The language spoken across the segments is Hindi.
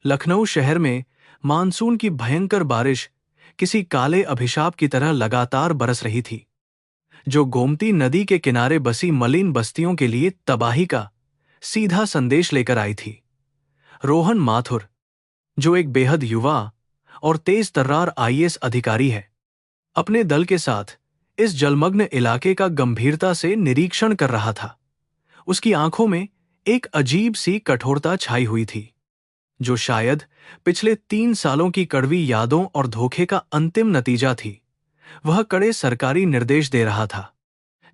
लखनऊ शहर में मानसून की भयंकर बारिश किसी काले अभिशाप की तरह लगातार बरस रही थी, जो गोमती नदी के किनारे बसी मलिन बस्तियों के लिए तबाही का सीधा संदेश लेकर आई थी। रोहन माथुर, जो एक बेहद युवा और तेज तर्रार आईएएस अधिकारी है, अपने दल के साथ इस जलमग्न इलाके का गंभीरता से निरीक्षण कर रहा था। उसकी आंखों में एक अजीब सी कठोरता छाई हुई थी, जो शायद पिछले 3 सालों की कड़वी यादों और धोखे का अंतिम नतीजा थी। वह कड़े सरकारी निर्देश दे रहा था,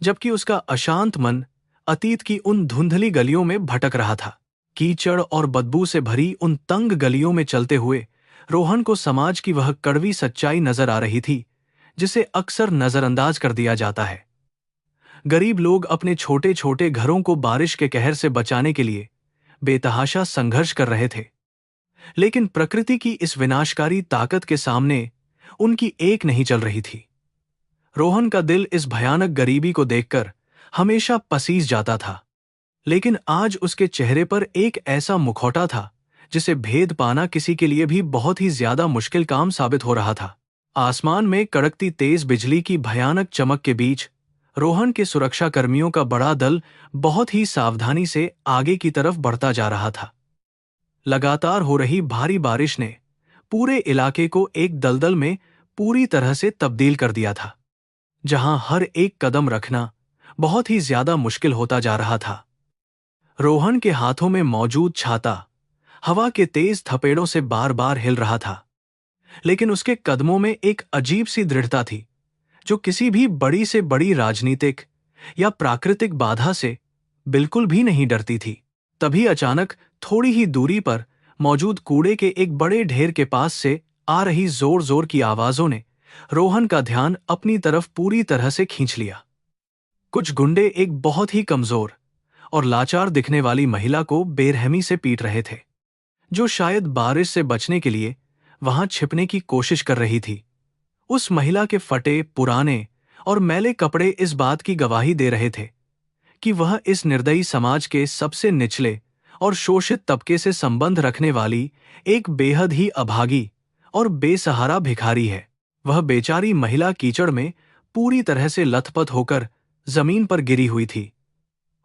जबकि उसका अशांत मन अतीत की उन धुंधली गलियों में भटक रहा था। कीचड़ और बदबू से भरी उन तंग गलियों में चलते हुए रोहन को समाज की वह कड़वी सच्चाई नजर आ रही थी, जिसे अक्सर नजरअंदाज कर दिया जाता है। गरीब लोग अपने छोटे छोटे घरों को बारिश के कहर से बचाने के लिए बेतहाशा संघर्ष कर रहे थे, लेकिन प्रकृति की इस विनाशकारी ताकत के सामने उनकी एक नहीं चल रही थी। रोहन का दिल इस भयानक गरीबी को देखकर हमेशा पसीज जाता था, लेकिन आज उसके चेहरे पर एक ऐसा मुखौटा था जिसे भेद पाना किसी के लिए भी बहुत ही ज्यादा मुश्किल काम साबित हो रहा था। आसमान में कड़कती तेज बिजली की भयानक चमक के बीच रोहन के सुरक्षा कर्मियों का बड़ा दल बहुत ही सावधानी से आगे की तरफ बढ़ता जा रहा था। लगातार हो रही भारी बारिश ने पूरे इलाके को एक दलदल में पूरी तरह से तब्दील कर दिया था, जहां हर एक कदम रखना बहुत ही ज्यादा मुश्किल होता जा रहा था। रोहन के हाथों में मौजूद छाता हवा के तेज थपेड़ों से बार बार हिल रहा था, लेकिन उसके कदमों में एक अजीब सी दृढ़ता थी, जो किसी भी बड़ी से बड़ी राजनीतिक या प्राकृतिक बाधा से बिल्कुल भी नहीं डरती थी। तभी अचानक थोड़ी ही दूरी पर मौजूद कूड़े के एक बड़े ढेर के पास से आ रही जोर जोर की आवाजों ने रोहन का ध्यान अपनी तरफ पूरी तरह से खींच लिया। कुछ गुंडे एक बहुत ही कमजोर और लाचार दिखने वाली महिला को बेरहमी से पीट रहे थे, जो शायद बारिश से बचने के लिए वहां छिपने की कोशिश कर रही थी। उस महिला के फटे, पुराने और मैले कपड़े इस बात की गवाही दे रहे थे कि वह इस निर्दयी समाज के सबसे निचले और शोषित तबके से संबंध रखने वाली एक बेहद ही अभागी और बेसहारा भिखारी है। वह बेचारी महिला कीचड़ में पूरी तरह से लथपथ होकर जमीन पर गिरी हुई थी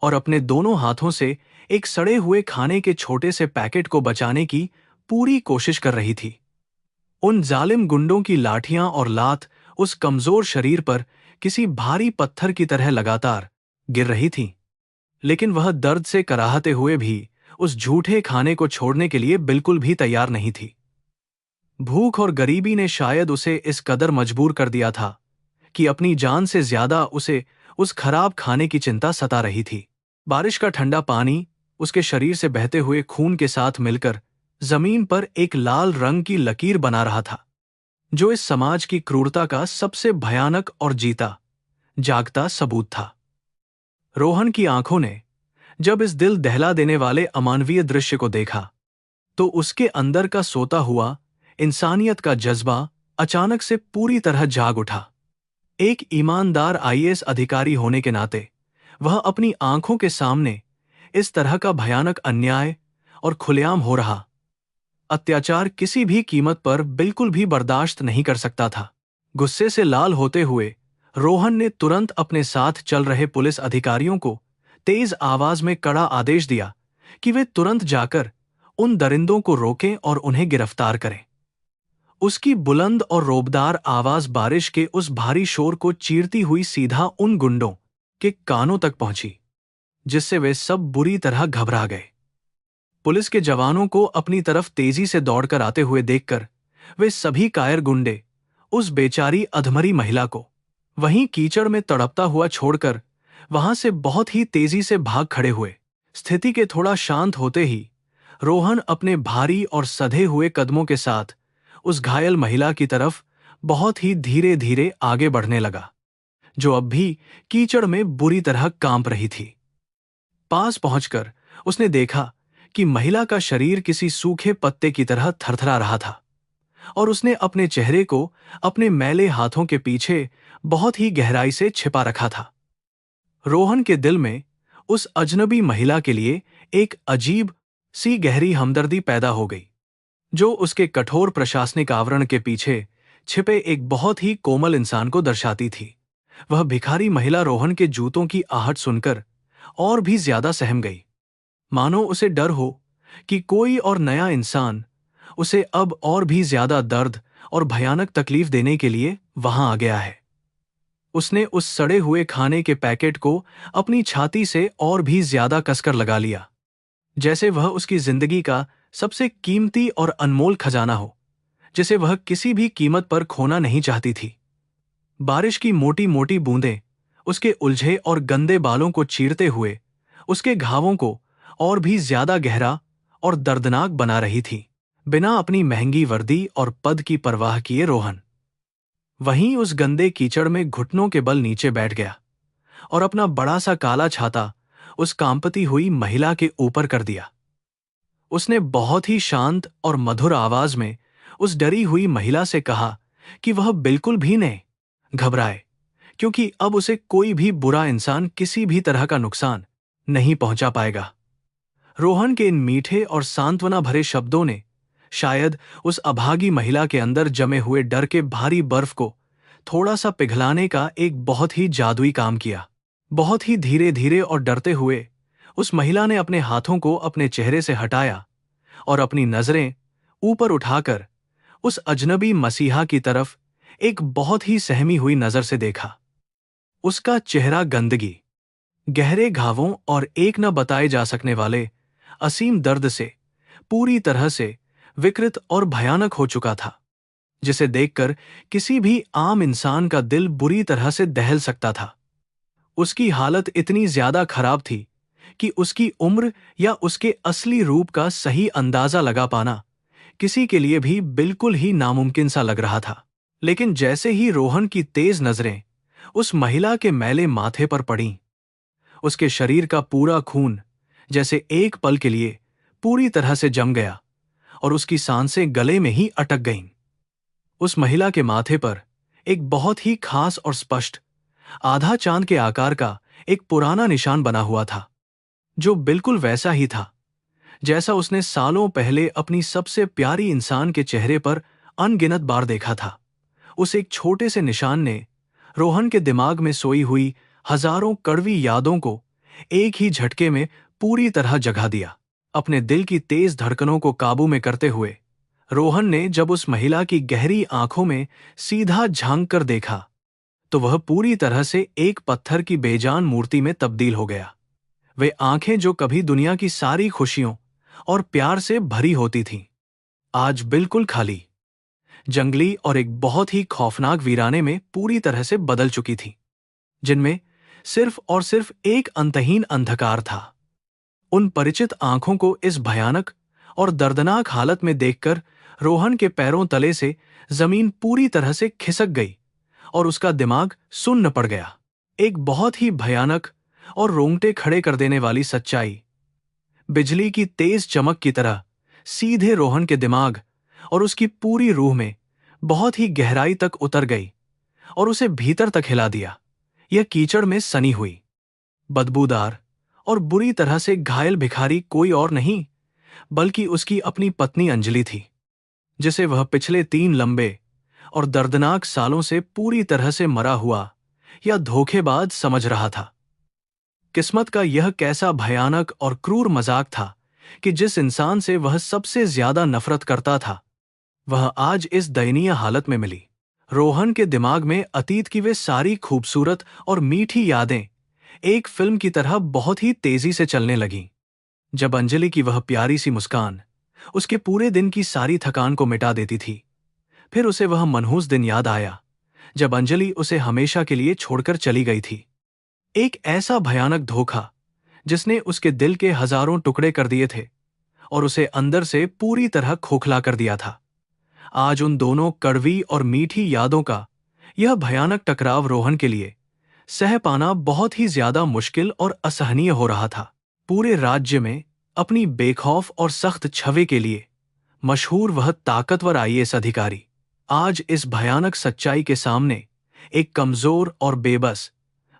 और अपने दोनों हाथों से एक सड़े हुए खाने के छोटे से पैकेट को बचाने की पूरी कोशिश कर रही थी। उन जालिम गुंडों की लाठियां और लात उस कमजोर शरीर पर किसी भारी पत्थर की तरह लगातार गिर रही थीं, लेकिन वह दर्द से कराहते हुए भी उस झूठे खाने को छोड़ने के लिए बिल्कुल भी तैयार नहीं थी। भूख और गरीबी ने शायद उसे इस कदर मजबूर कर दिया था कि अपनी जान से ज्यादा उसे उस खराब खाने की चिंता सता रही थी। बारिश का ठंडा पानी उसके शरीर से बहते हुए खून के साथ मिलकर जमीन पर एक लाल रंग की लकीर बना रहा था, जो इस समाज की क्रूरता का सबसे भयानक और जीता जागता सबूत था। रोहन की आंखों ने जब इस दिल दहला देने वाले अमानवीय दृश्य को देखा, तो उसके अंदर का सोता हुआ इंसानियत का जज्बा अचानक से पूरी तरह जाग उठा। एक ईमानदार आईएएस अधिकारी होने के नाते वह अपनी आंखों के सामने इस तरह का भयानक अन्याय और खुलेआम हो रहा अत्याचार किसी भी कीमत पर बिल्कुल भी बर्दाश्त नहीं कर सकता था। गुस्से से लाल होते हुए रोहन ने तुरंत अपने साथ चल रहे पुलिस अधिकारियों को तेज आवाज में कड़ा आदेश दिया कि वे तुरंत जाकर उन दरिंदों को रोकें और उन्हें गिरफ्तार करें। उसकी बुलंद और रोबदार आवाज बारिश के उस भारी शोर को चीरती हुई सीधा उन गुंडों के कानों तक पहुंची, जिससे वे सब बुरी तरह घबरा गए। पुलिस के जवानों को अपनी तरफ तेजी से दौड़कर आते हुए देखकर वे सभी कायर गुंडे उस बेचारी अधमरी महिला को वहीं कीचड़ में तड़पता हुआ छोड़कर वहां से बहुत ही तेजी से भाग खड़े हुए। स्थिति के थोड़ा शांत होते ही रोहन अपने भारी और सधे हुए कदमों के साथ उस घायल महिला की तरफ बहुत ही धीरे धीरे आगे बढ़ने लगा, जो अब भी कीचड़ में बुरी तरह कांप रही थी। पास पहुंचकर उसने देखा कि महिला का शरीर किसी सूखे पत्ते की तरह थरथरा रहा था और उसने अपने चेहरे को अपने मैले हाथों के पीछे बहुत ही गहराई से छिपा रखा था। रोहन के दिल में उस अजनबी महिला के लिए एक अजीब सी गहरी हमदर्दी पैदा हो गई, जो उसके कठोर प्रशासनिक आवरण के पीछे छिपे एक बहुत ही कोमल इंसान को दर्शाती थी। वह भिखारी महिला रोहन के जूतों की आहट सुनकर और भी ज्यादा सहम गई, मानो उसे डर हो कि कोई और नया इंसान उसे अब और भी ज्यादा दर्द और भयानक तकलीफ देने के लिए वहां आ गया है। उसने उस सड़े हुए खाने के पैकेट को अपनी छाती से और भी ज्यादा कसकर लगा लिया, जैसे वह उसकी जिंदगी का सबसे कीमती और अनमोल खजाना हो, जिसे वह किसी भी कीमत पर खोना नहीं चाहती थी। बारिश की मोटी मोटी बूंदें उसके उलझे और गंदे बालों को चीरते हुए उसके घावों को और भी ज्यादा गहरा और दर्दनाक बना रही थी। बिना अपनी महंगी वर्दी और पद की परवाह किए रोहन वहीं उस गंदे कीचड़ में घुटनों के बल नीचे बैठ गया और अपना बड़ा सा काला छाता उस कांपती हुई महिला के ऊपर कर दिया। उसने बहुत ही शांत और मधुर आवाज में उस डरी हुई महिला से कहा कि वह बिल्कुल भी नहीं घबराए, क्योंकि अब उसे कोई भी बुरा इंसान किसी भी तरह का नुकसान नहीं पहुंचा पाएगा। रोहन के इन मीठे और सांत्वना भरे शब्दों ने शायद उस अभागी महिला के अंदर जमे हुए डर के भारी बर्फ को थोड़ा सा पिघलाने का एक बहुत ही जादुई काम किया। बहुत ही धीरे धीरे और डरते हुए उस महिला ने अपने हाथों को अपने चेहरे से हटाया और अपनी नजरें ऊपर उठाकर उस अजनबी मसीहा की तरफ एक बहुत ही सहमी हुई नजर से देखा। उसका चेहरा गंदगी, गहरे घावों और एक न बताए जा सकने वाले असीम दर्द से पूरी तरह से विकृत और भयानक हो चुका था, जिसे देखकर किसी भी आम इंसान का दिल बुरी तरह से दहल सकता था। उसकी हालत इतनी ज्यादा खराब थी कि उसकी उम्र या उसके असली रूप का सही अंदाजा लगा पाना किसी के लिए भी बिल्कुल ही नामुमकिन सा लग रहा था। लेकिन जैसे ही रोहन की तेज नजरें उस महिला के मैले माथे पर पड़ीं, उसके शरीर का पूरा खून जैसे एक पल के लिए पूरी तरह से जम गया और उसकी सांसें गले में ही अटक गईं। उस महिला के माथे पर एक बहुत ही खास और स्पष्ट आधा चांद के आकार का एक पुराना निशान बना हुआ था, जो बिल्कुल वैसा ही था जैसा उसने सालों पहले अपनी सबसे प्यारी इंसान के चेहरे पर अनगिनत बार देखा था। उस एक छोटे से निशान ने रोहन के दिमाग में सोई हुई हजारों कड़वी यादों को एक ही झटके में पूरी तरह जगा दिया। अपने दिल की तेज धड़कनों को काबू में करते हुए रोहन ने जब उस महिला की गहरी आंखों में सीधा झांक कर देखा, तो वह पूरी तरह से एक पत्थर की बेजान मूर्ति में तब्दील हो गया। वे आंखें जो कभी दुनिया की सारी खुशियों और प्यार से भरी होती थीं, आज बिल्कुल खाली, जंगली और एक बहुत ही खौफनाक वीराने में पूरी तरह से बदल चुकी थी, जिनमें सिर्फ और सिर्फ एक अंतहीन अंधकार था। उन परिचित आंखों को इस भयानक और दर्दनाक हालत में देखकर रोहन के पैरों तले से जमीन पूरी तरह से खिसक गई और उसका दिमाग सुन्न पड़ गया। एक बहुत ही भयानक और रोंगटे खड़े कर देने वाली सच्चाई बिजली की तेज चमक की तरह सीधे रोहन के दिमाग और उसकी पूरी रूह में बहुत ही गहराई तक उतर गई और उसे भीतर तक हिला दिया। यह कीचड़ में सनी हुई, बदबूदार और बुरी तरह से घायल भिखारी कोई और नहीं बल्कि उसकी अपनी पत्नी अंजलि थी, जिसे वह पिछले 3 लंबे और दर्दनाक सालों से पूरी तरह से मरा हुआ या धोखेबाज समझ रहा था। किस्मत का यह कैसा भयानक और क्रूर मजाक था कि जिस इंसान से वह सबसे ज्यादा नफरत करता था, वह आज इस दयनीय हालत में मिली। रोहन के दिमाग में अतीत की वे सारी खूबसूरत और मीठी यादें एक फिल्म की तरह बहुत ही तेजी से चलने लगीं। जब अंजलि की वह प्यारी सी मुस्कान उसके पूरे दिन की सारी थकान को मिटा देती थी, फिर उसे वह मनहूस दिन याद आया जब अंजलि उसे हमेशा के लिए छोड़कर चली गई थी। एक ऐसा भयानक धोखा जिसने उसके दिल के हजारों टुकड़े कर दिए थे और उसे अंदर से पूरी तरह खोखला कर दिया था। आज उन दोनों कड़वी और मीठी यादों का यह भयानक टकराव रोहन के लिए सह पाना बहुत ही ज्यादा मुश्किल और असहनीय हो रहा था। पूरे राज्य में अपनी बेखौफ और सख्त छवि के लिए मशहूर वह ताकतवर आईएएस अधिकारी आज इस भयानक सच्चाई के सामने एक कमजोर और बेबस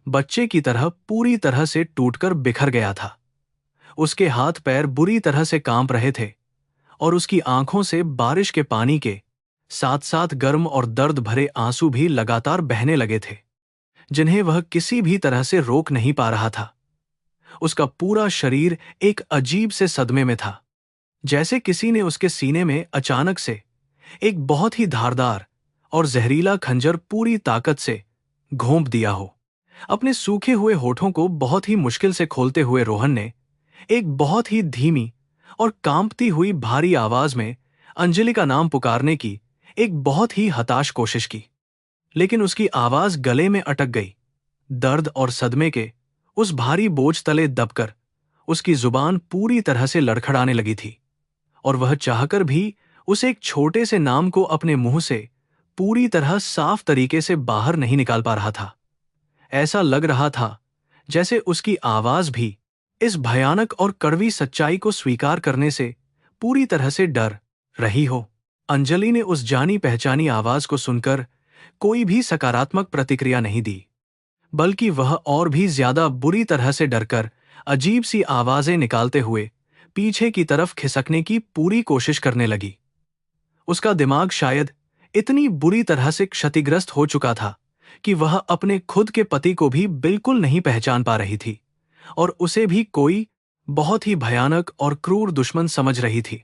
बच्चे की तरह पूरी तरह से टूटकर बिखर गया था। उसके हाथ पैर बुरी तरह से कांप रहे थे और उसकी आंखों से बारिश के पानी के साथ साथ गर्म और दर्द भरे आंसू भी लगातार बहने लगे थे, जिन्हें वह किसी भी तरह से रोक नहीं पा रहा था। उसका पूरा शरीर एक अजीब से सदमे में था, जैसे किसी ने उसके सीने में अचानक से एक बहुत ही धारदार और जहरीला खंजर पूरी ताकत से घोंप दिया हो। अपने सूखे हुए होठों को बहुत ही मुश्किल से खोलते हुए रोहन ने एक बहुत ही धीमी और कांपती हुई भारी आवाज में अंजलि का नाम पुकारने की एक बहुत ही हताश कोशिश की, लेकिन उसकी आवाज गले में अटक गई। दर्द और सदमे के उस भारी बोझ तले दबकर उसकी जुबान पूरी तरह से लड़खड़ाने लगी थी, और वह चाहकर भी उस एक छोटे से नाम को अपने मुंह से पूरी तरह साफ तरीके से बाहर नहीं निकाल पा रहा था। ऐसा लग रहा था जैसे उसकी आवाज भी इस भयानक और कड़वी सच्चाई को स्वीकार करने से पूरी तरह से डर रही हो। अंजलि ने उस जानी पहचानी आवाज को सुनकर कोई भी सकारात्मक प्रतिक्रिया नहीं दी, बल्कि वह और भी ज्यादा बुरी तरह से डरकर अजीब सी आवाजें निकालते हुए पीछे की तरफ खिसकने की पूरी कोशिश करने लगी। उसका दिमाग शायद इतनी बुरी तरह से क्षतिग्रस्त हो चुका था कि वह अपने खुद के पति को भी बिल्कुल नहीं पहचान पा रही थी, और उसे भी कोई बहुत ही भयानक और क्रूर दुश्मन समझ रही थी।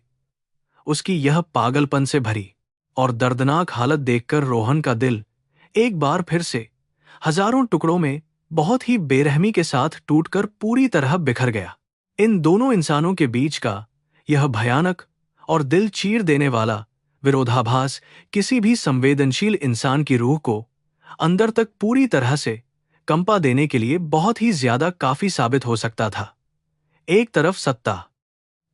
उसकी यह पागलपन से भरी और दर्दनाक हालत देखकर रोहन का दिल एक बार फिर से हजारों टुकड़ों में बहुत ही बेरहमी के साथ टूटकर पूरी तरह बिखर गया। इन दोनों इंसानों के बीच का यह भयानक और दिल चीर देने वाला विरोधाभास किसी भी संवेदनशील इंसान की रूह को अंदर तक पूरी तरह से कंपा देने के लिए बहुत ही ज्यादा काफी साबित हो सकता था। एक तरफ सत्ता,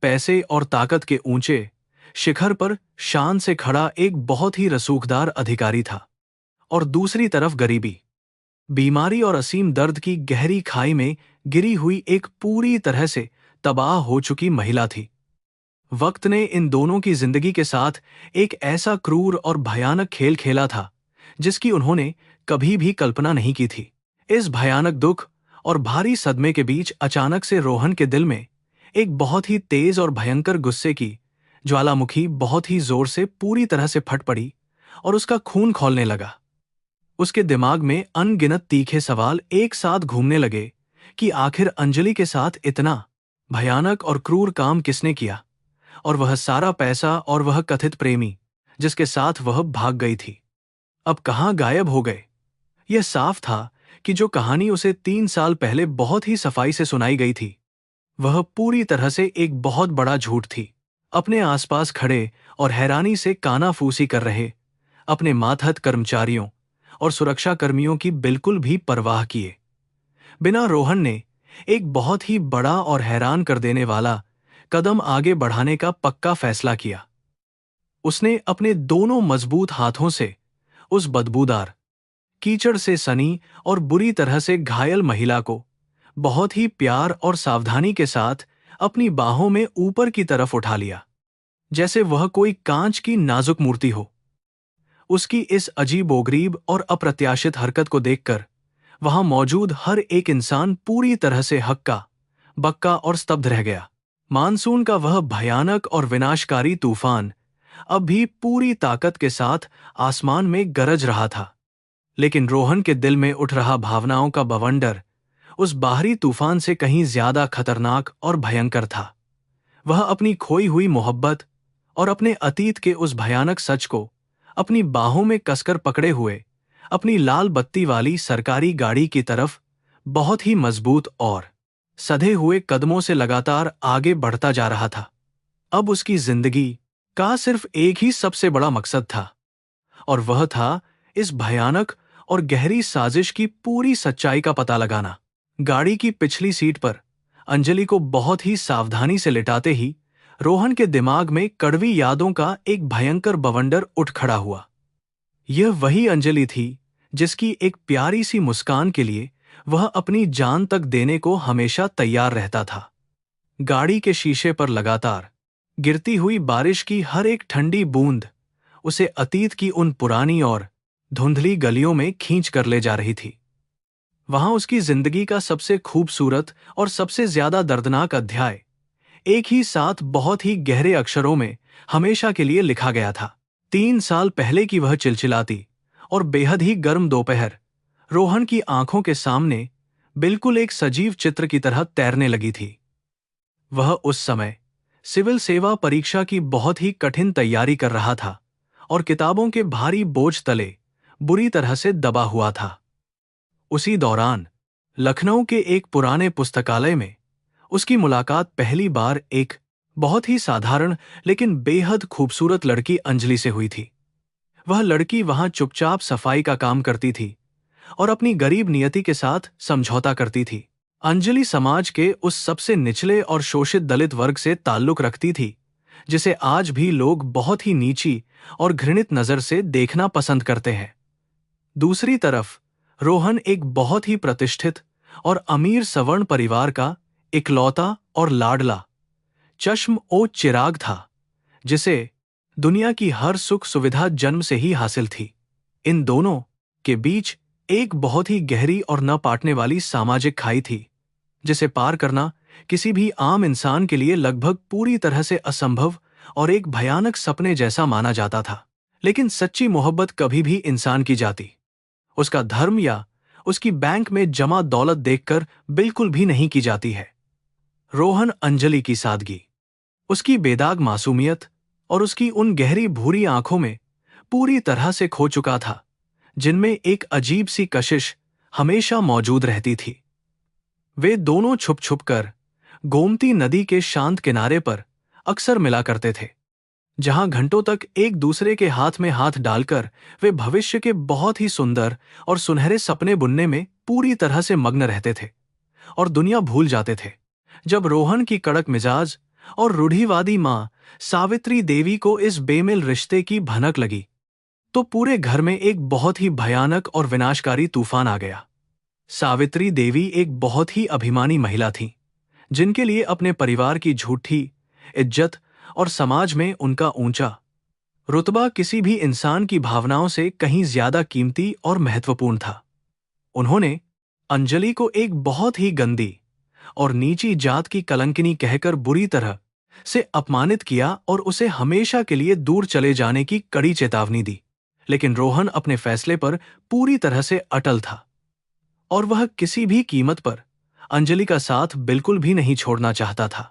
पैसे और ताकत के ऊंचे शिखर पर शान से खड़ा एक बहुत ही रसूखदार अधिकारी था, और दूसरी तरफ गरीबी, बीमारी और असीम दर्द की गहरी खाई में गिरी हुई एक पूरी तरह से तबाह हो चुकी महिला थी। वक्त ने इन दोनों की जिंदगी के साथ एक ऐसा क्रूर और भयानक खेल खेला था जिसकी उन्होंने कभी भी कल्पना नहीं की थी। इस भयानक दुख और भारी सदमे के बीच अचानक से रोहन के दिल में एक बहुत ही तेज और भयंकर गुस्से की ज्वालामुखी बहुत ही जोर से पूरी तरह से फट पड़ी और उसका खून खौलने लगा। उसके दिमाग में अनगिनत तीखे सवाल एक साथ घूमने लगे कि आखिर अंजलि के साथ इतना भयानक और क्रूर काम किसने किया, और वह सारा पैसा और वह कथित प्रेमी जिसके साथ वह भाग गई थी, अब कहाँ गायब हो गए। यह साफ था कि जो कहानी उसे 3 साल पहले बहुत ही सफाई से सुनाई गई थी, वह पूरी तरह से एक बहुत बड़ा झूठ थी। अपने आसपास खड़े और हैरानी से कानाफूसी कर रहे अपने मातहत कर्मचारियों और सुरक्षा कर्मियों की बिल्कुल भी परवाह किए बिना रोहन ने एक बहुत ही बड़ा और हैरान कर देने वाला कदम आगे बढ़ाने का पक्का फैसला किया। उसने अपने दोनों मजबूत हाथों से उस बदबूदार, कीचड़ से सनी और बुरी तरह से घायल महिला को बहुत ही प्यार और सावधानी के साथ अपनी बाहों में ऊपर की तरफ उठा लिया, जैसे वह कोई कांच की नाजुक मूर्ति हो। उसकी इस अजीबोगरीब और अप्रत्याशित हरकत को देखकर वहां मौजूद हर एक इंसान पूरी तरह से हक्का बक्का और स्तब्ध रह गया। मानसून का वह भयानक और विनाशकारी तूफान अब भी पूरी ताकत के साथ आसमान में गरज रहा था, लेकिन रोहन के दिल में उठ रहा भावनाओं का बवंडर उस बाहरी तूफान से कहीं ज्यादा खतरनाक और भयंकर था। वह अपनी खोई हुई मोहब्बत और अपने अतीत के उस भयानक सच को अपनी बाहों में कसकर पकड़े हुए अपनी लाल बत्ती वाली सरकारी गाड़ी की तरफ बहुत ही मजबूत और सधे हुए कदमों से लगातार आगे बढ़ता जा रहा था। अब उसकी जिंदगी का सिर्फ एक ही सबसे बड़ा मकसद था, और वह था इस भयानक और गहरी साजिश की पूरी सच्चाई का पता लगाना। गाड़ी की पिछली सीट पर अंजलि को बहुत ही सावधानी से लिटाते ही रोहन के दिमाग में कड़वी यादों का एक भयंकर बवंडर उठ खड़ा हुआ। यह वही अंजलि थी जिसकी एक प्यारी सी मुस्कान के लिए वह अपनी जान तक देने को हमेशा तैयार रहता था। गाड़ी के शीशे पर लगातार गिरती हुई बारिश की हर एक ठंडी बूंद उसे अतीत की उन पुरानी और धुंधली गलियों में खींच कर ले जा रही थी। वहां उसकी जिंदगी का सबसे खूबसूरत और सबसे ज्यादा दर्दनाक अध्याय एक ही साथ बहुत ही गहरे अक्षरों में हमेशा के लिए लिखा गया था। 3 साल पहले की वह चिलचिलाती और बेहद ही गर्म दोपहर रोहन की आंखों के सामने बिल्कुल एक सजीव चित्र की तरह तैरने लगी थी। वह उस समय सिविल सेवा परीक्षा की बहुत ही कठिन तैयारी कर रहा था और किताबों के भारी बोझ तले बुरी तरह से दबा हुआ था। उसी दौरान लखनऊ के एक पुराने पुस्तकालय में उसकी मुलाकात पहली बार एक बहुत ही साधारण लेकिन बेहद खूबसूरत लड़की अंजलि से हुई थी। वह लड़की वहां चुपचाप सफाई का काम करती थी और अपनी गरीब नियति के साथ समझौता करती थी। अंजलि समाज के उस सबसे निचले और शोषित दलित वर्ग से ताल्लुक रखती थी जिसे आज भी लोग बहुत ही नीची और घृणित नजर से देखना पसंद करते हैं। दूसरी तरफ रोहन एक बहुत ही प्रतिष्ठित और अमीर सवर्ण परिवार का इकलौता और लाडला चश्म ओ चिराग था जिसे दुनिया की हर सुख सुविधा जन्म से ही हासिल थी। इन दोनों के बीच एक बहुत ही गहरी और न पाटने वाली सामाजिक खाई थी जिसे पार करना किसी भी आम इंसान के लिए लगभग पूरी तरह से असंभव और एक भयानक सपने जैसा माना जाता था। लेकिन सच्ची मोहब्बत कभी भी इंसान की जाति, उसका धर्म या उसकी बैंक में जमा दौलत देखकर बिल्कुल भी नहीं की जाती है। रोहन अंजलि की सादगी, उसकी बेदाग मासूमियत और उसकी उन गहरी भूरी आंखों में पूरी तरह से खो चुका था जिनमें एक अजीब सी कशिश हमेशा मौजूद रहती थी। वे दोनों छुप छुप कर गोमती नदी के शांत किनारे पर अक्सर मिला करते थे, जहां घंटों तक एक दूसरे के हाथ में हाथ डालकर वे भविष्य के बहुत ही सुंदर और सुनहरे सपने बुनने में पूरी तरह से मग्न रहते थे और दुनिया भूल जाते थे। जब रोहन की कड़क मिजाज और रूढ़िवादी मां सावित्री देवी को इस बेमेल रिश्ते की भनक लगी तो पूरे घर में एक बहुत ही भयानक और विनाशकारी तूफान आ गया। सावित्री देवी एक बहुत ही अभिमानी महिला थी जिनके लिए अपने परिवार की झूठी इज्जत और समाज में उनका ऊंचा रुतबा किसी भी इंसान की भावनाओं से कहीं ज्यादा कीमती और महत्वपूर्ण था। उन्होंने अंजलि को एक बहुत ही गंदी और नीची जात की कलंकिनी कहकर बुरी तरह से अपमानित किया और उसे हमेशा के लिए दूर चले जाने की कड़ी चेतावनी दी। लेकिन रोहन अपने फैसले पर पूरी तरह से अटल था और वह किसी भी कीमत पर अंजलि का साथ बिल्कुल भी नहीं छोड़ना चाहता था।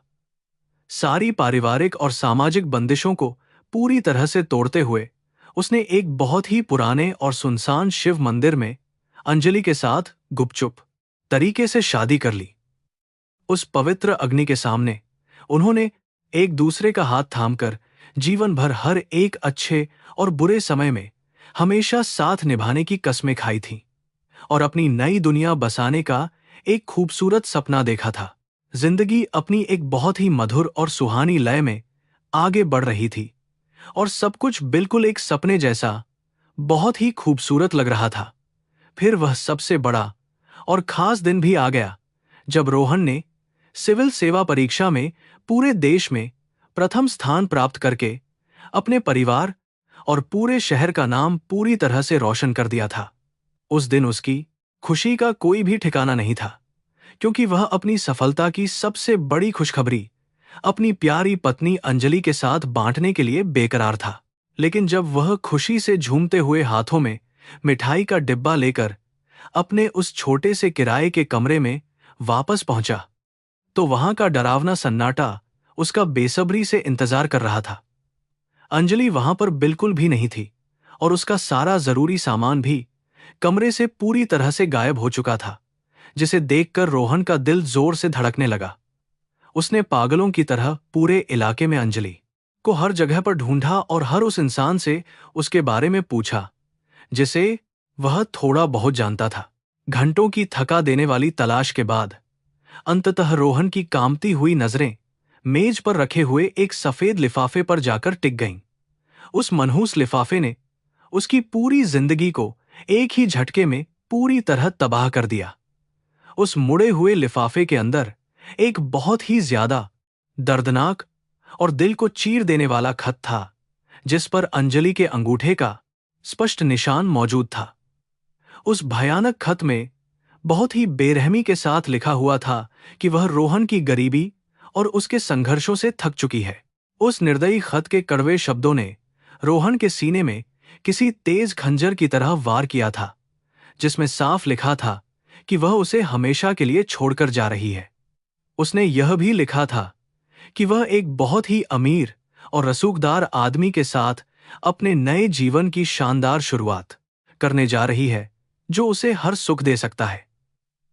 सारी पारिवारिक और सामाजिक बंदिशों को पूरी तरह से तोड़ते हुए उसने एक बहुत ही पुराने और सुनसान शिव मंदिर में अंजलि के साथ गुपचुप तरीके से शादी कर ली। उस पवित्र अग्नि के सामने उन्होंने एक दूसरे का हाथ थामकर जीवन भर हर एक अच्छे और बुरे समय में हमेशा साथ निभाने की कस्में खाई थीं और अपनी नई दुनिया बसाने का एक खूबसूरत सपना देखा था। जिंदगी अपनी एक बहुत ही मधुर और सुहानी लय में आगे बढ़ रही थी और सब कुछ बिल्कुल एक सपने जैसा बहुत ही खूबसूरत लग रहा था। फिर वह सबसे बड़ा और खास दिन भी आ गया जब रोहन ने सिविल सेवा परीक्षा में पूरे देश में प्रथम स्थान प्राप्त करके अपने परिवार और पूरे शहर का नाम पूरी तरह से रोशन कर दिया था। उस दिन उसकी खुशी का कोई भी ठिकाना नहीं था क्योंकि वह अपनी सफलता की सबसे बड़ी खुशखबरी अपनी प्यारी पत्नी अंजलि के साथ बांटने के लिए बेकरार था। लेकिन जब वह खुशी से झूमते हुए हाथों में मिठाई का डिब्बा लेकर अपने उस छोटे से किराए के कमरे में वापस पहुंचा तो वहां का डरावना सन्नाटा उसका बेसब्री से इंतजार कर रहा था। अंजलि वहां पर बिल्कुल भी नहीं थी और उसका सारा जरूरी सामान भी कमरे से पूरी तरह से गायब हो चुका था, जिसे देखकर रोहन का दिल जोर से धड़कने लगा। उसने पागलों की तरह पूरे इलाके में अंजलि को हर जगह पर ढूंढा और हर उस इंसान से उसके बारे में पूछा जिसे वह थोड़ा बहुत जानता था। घंटों की थका देने वाली तलाश के बाद अंततः रोहन की कांपती हुई नजरें मेज पर रखे हुए एक सफेद लिफाफे पर जाकर टिक गईं। उस मनहूस लिफाफे ने उसकी पूरी जिंदगी को एक ही झटके में पूरी तरह तबाह कर दिया। उस मुड़े हुए लिफाफे के अंदर एक बहुत ही ज्यादा दर्दनाक और दिल को चीर देने वाला खत था जिस पर अंजलि के अंगूठे का स्पष्ट निशान मौजूद था। उस भयानक खत में बहुत ही बेरहमी के साथ लिखा हुआ था कि वह रोहन की गरीबी और उसके संघर्षों से थक चुकी है। उस निर्दयी खत के कड़वे शब्दों ने रोहन के सीने में किसी तेज खंजर की तरह वार किया था, जिसमें साफ लिखा था कि वह उसे हमेशा के लिए छोड़कर जा रही है। उसने यह भी लिखा था कि वह एक बहुत ही अमीर और रसूखदार आदमी के साथ अपने नए जीवन की शानदार शुरुआत करने जा रही है, जो उसे हर सुख दे सकता है।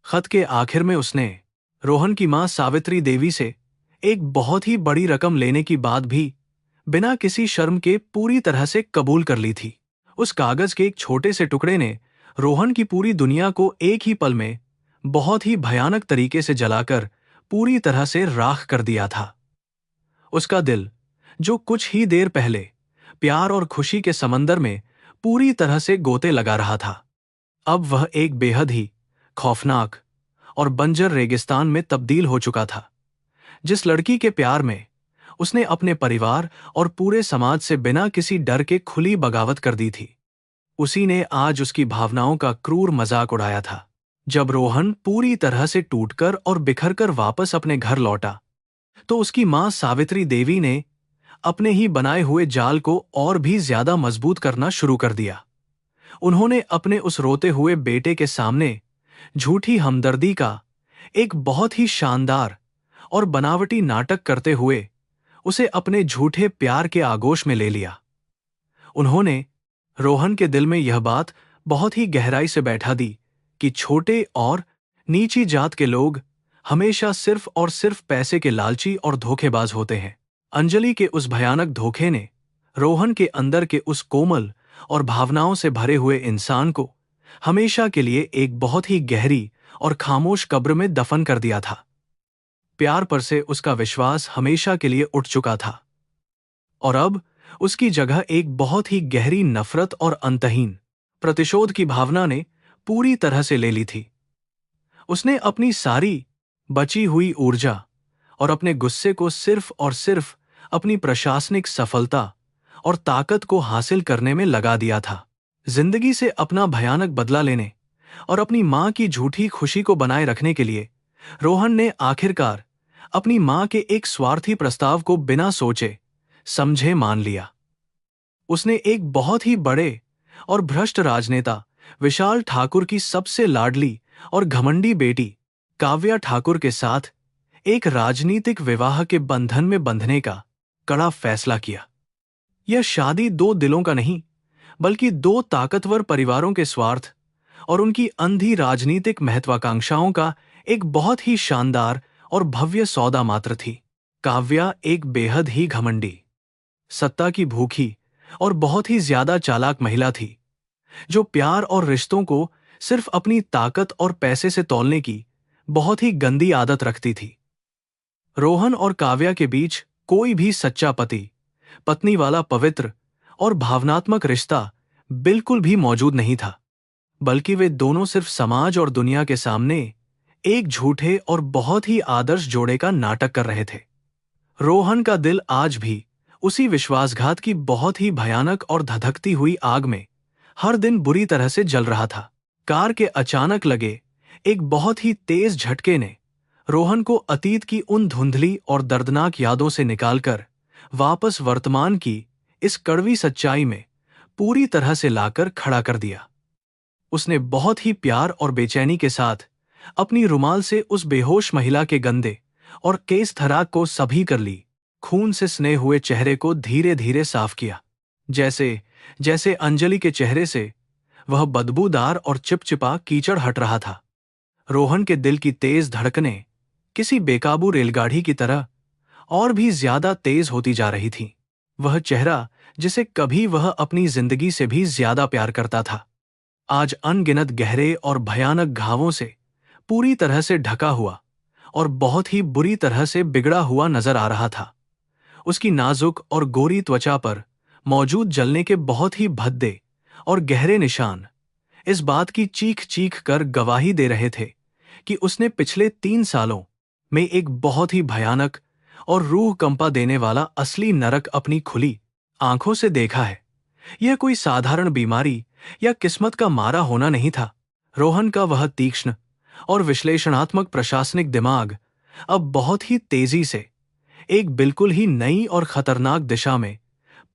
खत के आखिर में उसने रोहन की मां सावित्री देवी से एक बहुत ही बड़ी रकम लेने की बात भी बिना किसी शर्म के पूरी तरह से कबूल कर ली थी। उस कागज के एक छोटे से टुकड़े ने रोहन की पूरी दुनिया को एक ही पल में बहुत ही भयानक तरीके से जलाकर पूरी तरह से राख कर दिया था। उसका दिल, जो कुछ ही देर पहले प्यार और खुशी के समंदर में पूरी तरह से गोते लगा रहा था, अब वह एक बेहद ही खौफनाक और बंजर रेगिस्तान में तब्दील हो चुका था। जिस लड़की के प्यार में उसने अपने परिवार और पूरे समाज से बिना किसी डर के खुली बगावत कर दी थी, उसी ने आज उसकी भावनाओं का क्रूर मजाक उड़ाया था। जब रोहन पूरी तरह से टूटकर और बिखरकर वापस अपने घर लौटा, तो उसकी मां सावित्री देवी ने अपने ही बनाए हुए जाल को और भी ज्यादा मजबूत करना शुरू कर दिया। उन्होंने अपने उस रोते हुए बेटे के सामने झूठी हमदर्दी का एक बहुत ही शानदार और बनावटी नाटक करते हुए उसे अपने झूठे प्यार के आगोश में ले लिया। उन्होंने रोहन के दिल में यह बात बहुत ही गहराई से बैठा दी कि छोटे और नीची जात के लोग हमेशा सिर्फ और सिर्फ पैसे के लालची और धोखेबाज होते हैं। अंजलि के उस भयानक धोखे ने रोहन के अंदर के उस कोमल और भावनाओं से भरे हुए इंसान को हमेशा के लिए एक बहुत ही गहरी और खामोश कब्र में दफन कर दिया था। प्यार पर से उसका विश्वास हमेशा के लिए उठ चुका था और अब उसकी जगह एक बहुत ही गहरी नफरत और अंतहीन प्रतिशोध की भावना ने पूरी तरह से ले ली थी। उसने अपनी सारी बची हुई ऊर्जा और अपने गुस्से को सिर्फ और सिर्फ अपनी प्रशासनिक सफलता और ताकत को हासिल करने में लगा दिया था। जिंदगी से अपना भयानक बदला लेने और अपनी मां की झूठी खुशी को बनाए रखने के लिए रोहन ने आखिरकार अपनी मां के एक स्वार्थी प्रस्ताव को बिना सोचे समझे मान लिया। उसने एक बहुत ही बड़े और भ्रष्ट राजनेता विशाल ठाकुर की सबसे लाडली और घमंडी बेटी काव्या ठाकुर के साथ एक राजनीतिक विवाह के बंधन में बंधने का कड़ा फैसला किया। यह शादी दो दिलों का नहीं, बल्कि दो ताकतवर परिवारों के स्वार्थ और उनकी अंधी राजनीतिक महत्वाकांक्षाओं का एक बहुत ही शानदार और भव्य सौदा मात्र थी। काव्या एक बेहद ही घमंडी, सत्ता की भूखी और बहुत ही ज्यादा चालाक महिला थी, जो प्यार और रिश्तों को सिर्फ अपनी ताकत और पैसे से तौलने की बहुत ही गंदी आदत रखती थी। रोहन और काव्या के बीच कोई भी सच्चा पति पत्नी वाला पवित्र और भावनात्मक रिश्ता बिल्कुल भी मौजूद नहीं था, बल्कि वे दोनों सिर्फ समाज और दुनिया के सामने एक झूठे और बहुत ही आदर्श जोड़े का नाटक कर रहे थे। रोहन का दिल आज भी उसी विश्वासघात की बहुत ही भयानक और धधकती हुई आग में हर दिन बुरी तरह से जल रहा था। कार के अचानक लगे एक बहुत ही तेज झटके ने रोहन को अतीत की उन धुंधली और दर्दनाक यादों से निकालकर वापस वर्तमान की इस कड़वी सच्चाई में पूरी तरह से लाकर खड़ा कर दिया। उसने बहुत ही प्यार और बेचैनी के साथ अपनी रुमाल से उस बेहोश महिला के गंदे और केस थराक को सभी कर ली खून से सने हुए चेहरे को धीरे धीरे साफ किया, जैसे जैसे अंजलि के चेहरे से वह बदबूदार और चिपचिपा कीचड़ हट रहा था। रोहन के दिल की तेज धड़कनें किसी बेकाबू रेलगाड़ी की तरह और भी ज्यादा तेज होती जा रही थीं। वह चेहरा जिसे कभी वह अपनी जिंदगी से भी ज्यादा प्यार करता था, आज अनगिनत गहरे और भयानक घावों से पूरी तरह से ढका हुआ और बहुत ही बुरी तरह से बिगड़ा हुआ नजर आ रहा था। उसकी नाजुक और गोरी त्वचा पर मौजूद जलने के बहुत ही भद्दे और गहरे निशान इस बात की चीख चीख कर गवाही दे रहे थे कि उसने पिछले 3 सालों में एक बहुत ही भयानक और रूह कंपा देने वाला असली नरक अपनी खुली आंखों से देखा है। यह कोई साधारण बीमारी या किस्मत का मारा होना नहीं था। रोहन का वह तीक्ष्ण और विश्लेषणात्मक प्रशासनिक दिमाग अब बहुत ही तेजी से एक बिल्कुल ही नई और खतरनाक दिशा में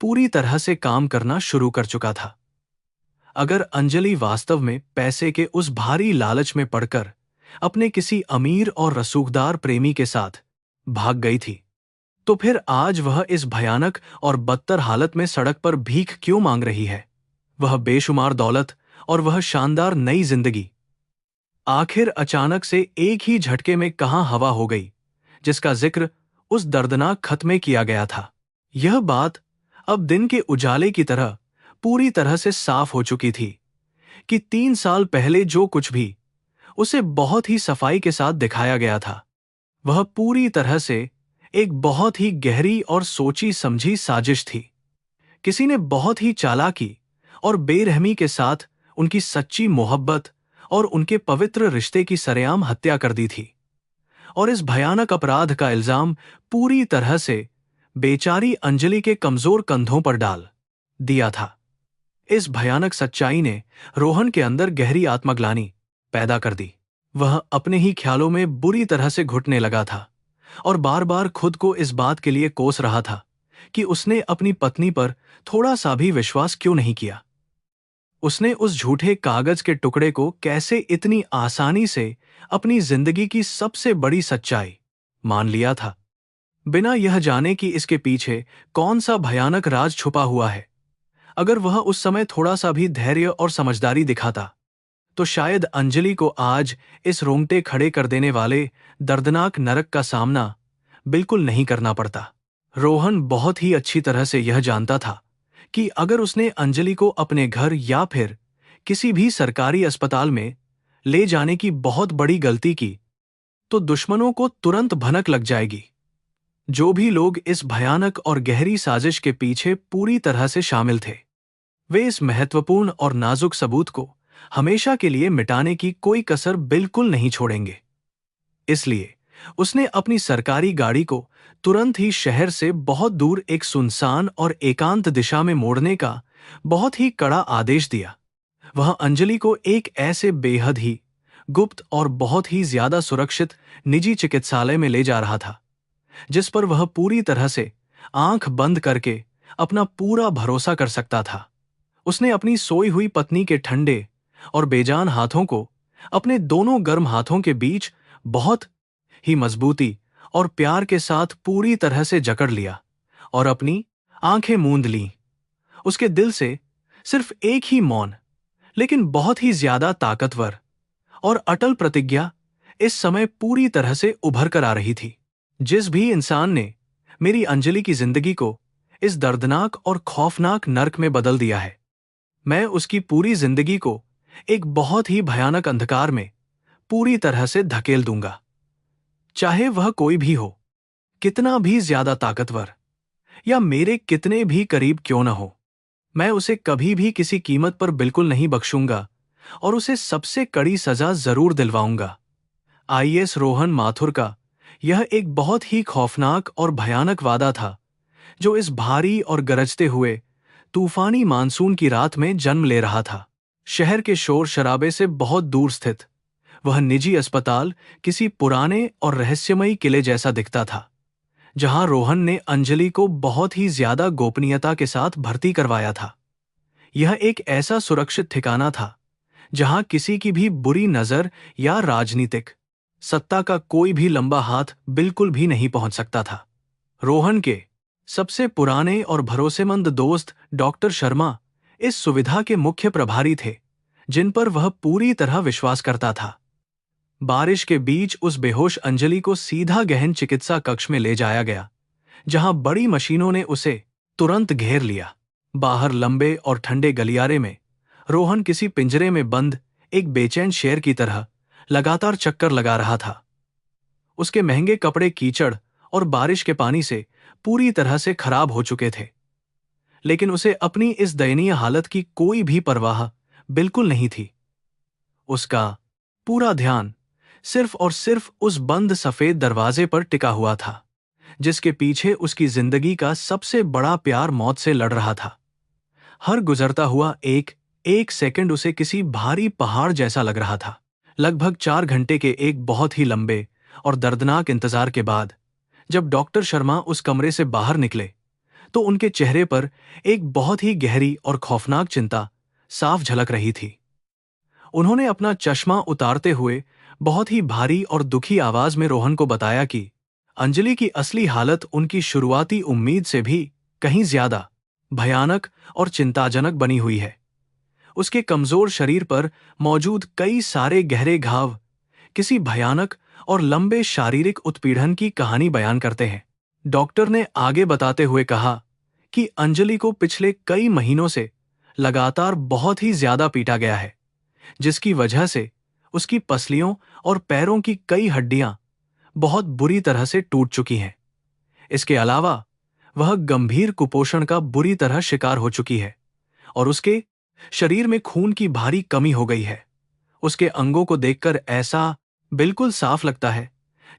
पूरी तरह से काम करना शुरू कर चुका था। अगर अंजलि वास्तव में पैसे के उस भारी लालच में पड़कर अपने किसी अमीर और रसूखदार प्रेमी के साथ भाग गई थी, तो फिर आज वह इस भयानक और बदतर हालत में सड़क पर भीख क्यों मांग रही है? वह बेशुमार दौलत और वह शानदार नई जिंदगी आखिर अचानक से एक ही झटके में कहां हवा हो गई, जिसका जिक्र उस दर्दनाक खत में किया गया था। यह बात अब दिन के उजाले की तरह पूरी तरह से साफ हो चुकी थी कि 3 साल पहले जो कुछ भी उसे बहुत ही सफाई के साथ दिखाया गया था, वह पूरी तरह से एक बहुत ही गहरी और सोची समझी साजिश थी। किसी ने बहुत ही चालाकी और बेरहमी के साथ उनकी सच्ची मोहब्बत और उनके पवित्र रिश्ते की सरेआम हत्या कर दी थी, और इस भयानक अपराध का इल्जाम पूरी तरह से बेचारी अंजलि के कमजोर कंधों पर डाल दिया था। इस भयानक सच्चाई ने रोहन के अंदर गहरी आत्मग्लानि पैदा कर दी। वह अपने ही ख्यालों में बुरी तरह से घुटने लगा था और बार बार खुद को इस बात के लिए कोस रहा था कि उसने अपनी पत्नी पर थोड़ा सा भी विश्वास क्यों नहीं किया। उसने उस झूठे कागज के टुकड़े को कैसे इतनी आसानी से अपनी जिंदगी की सबसे बड़ी सच्चाई मान लिया था, बिना यह जाने कि इसके पीछे कौन सा भयानक राज छुपा हुआ है। अगर वह उस समय थोड़ा सा भी धैर्य और समझदारी दिखाता, तो शायद अंजलि को आज इस रोंगटे खड़े कर देने वाले दर्दनाक नरक का सामना बिल्कुल नहीं करना पड़ता। रोहन बहुत ही अच्छी तरह से यह जानता था कि अगर उसने अंजलि को अपने घर या फिर किसी भी सरकारी अस्पताल में ले जाने की बहुत बड़ी गलती की, तो दुश्मनों को तुरंत भनक लग जाएगी। जो भी लोग इस भयानक और गहरी साजिश के पीछे पूरी तरह से शामिल थे, वे इस महत्वपूर्ण और नाजुक सबूत को हमेशा के लिए मिटाने की कोई कसर बिल्कुल नहीं छोड़ेंगे। इसलिए उसने अपनी सरकारी गाड़ी को तुरंत ही शहर से बहुत दूर एक सुनसान और एकांत दिशा में मोड़ने का बहुत ही कड़ा आदेश दिया। वह अंजलि को एक ऐसे बेहद ही गुप्त और बहुत ही ज्यादा सुरक्षित निजी चिकित्सालय में ले जा रहा था, जिस पर वह पूरी तरह से आंख बंद करके अपना पूरा भरोसा कर सकता था। उसने अपनी सोई हुई पत्नी के ठंडे और बेजान हाथों को अपने दोनों गर्म हाथों के बीच बहुत ही मजबूती और प्यार के साथ पूरी तरह से जकड़ लिया और अपनी आंखें मूंद लीं। उसके दिल से सिर्फ एक ही मौन, लेकिन बहुत ही ज्यादा ताकतवर और अटल प्रतिज्ञा इस समय पूरी तरह से उभर कर आ रही थी। जिस भी इंसान ने मेरी अंजलि की जिंदगी को इस दर्दनाक और खौफनाक नर्क में बदल दिया है, मैं उसकी पूरी जिंदगी को एक बहुत ही भयानक अंधकार में पूरी तरह से धकेल दूंगा। चाहे वह कोई भी हो, कितना भी ज्यादा ताकतवर या मेरे कितने भी करीब क्यों न हो, मैं उसे कभी भी किसी कीमत पर बिल्कुल नहीं बख्शूंगा और उसे सबसे कड़ी सजा जरूर दिलवाऊंगा। आईएएस रोहन माथुर का यह एक बहुत ही खौफनाक और भयानक वादा था, जो इस भारी और गरजते हुए तूफानी मानसून की रात में जन्म ले रहा था। शहर के शोर शराबे से बहुत दूर स्थित वह निजी अस्पताल किसी पुराने और रहस्यमयी किले जैसा दिखता था, जहां रोहन ने अंजलि को बहुत ही ज्यादा गोपनीयता के साथ भर्ती करवाया था। यह एक ऐसा सुरक्षित ठिकाना था जहां किसी की भी बुरी नजर या राजनीतिक सत्ता का कोई भी लंबा हाथ बिल्कुल भी नहीं पहुंच सकता था। रोहन के सबसे पुराने और भरोसेमंद दोस्त डॉक्टर शर्मा इस सुविधा के मुख्य प्रभारी थे, जिन पर वह पूरी तरह विश्वास करता था। बारिश के बीच उस बेहोश अंजलि को सीधा गहन चिकित्सा कक्ष में ले जाया गया, जहां बड़ी मशीनों ने उसे तुरंत घेर लिया। बाहर लंबे और ठंडे गलियारे में रोहन किसी पिंजरे में बंद एक बेचैन शेर की तरह लगातार चक्कर लगा रहा था। उसके महंगे कपड़े कीचड़ और बारिश के पानी से पूरी तरह से खराब हो चुके थे, लेकिन उसे अपनी इस दयनीय हालत की कोई भी परवाह बिल्कुल नहीं थी। उसका पूरा ध्यान सिर्फ और सिर्फ उस बंद सफेद दरवाजे पर टिका हुआ था, जिसके पीछे उसकी जिंदगी का सबसे बड़ा प्यार मौत से लड़ रहा था। हर गुजरता हुआ एक सेकंड उसे किसी भारी पहाड़ जैसा लग रहा था। लगभग 4 घंटे के एक बहुत ही लंबे और दर्दनाक इंतजार के बाद जब डॉक्टर शर्मा उस कमरे से बाहर निकले तो उनके चेहरे पर एक बहुत ही गहरी और खौफनाक चिंता साफ झलक रही थी। उन्होंने अपना चश्मा उतारते हुए बहुत ही भारी और दुखी आवाज में रोहन को बताया कि अंजलि की असली हालत उनकी शुरुआती उम्मीद से भी कहीं ज्यादा भयानक और चिंताजनक बनी हुई है। उसके कमजोर शरीर पर मौजूद कई सारे गहरे घाव किसी भयानक और लंबे शारीरिक उत्पीड़न की कहानी बयान करते हैं। डॉक्टर ने आगे बताते हुए कहा कि अंजलि को पिछले कई महीनों से लगातार बहुत ही ज्यादा पीटा गया है, जिसकी वजह से उसकी पसलियों और पैरों की कई हड्डियां बहुत बुरी तरह से टूट चुकी हैं। इसके अलावा वह गंभीर कुपोषण का बुरी तरह शिकार हो चुकी है और उसके शरीर में खून की भारी कमी हो गई है। उसके अंगों को देखकर ऐसा बिल्कुल साफ लगता है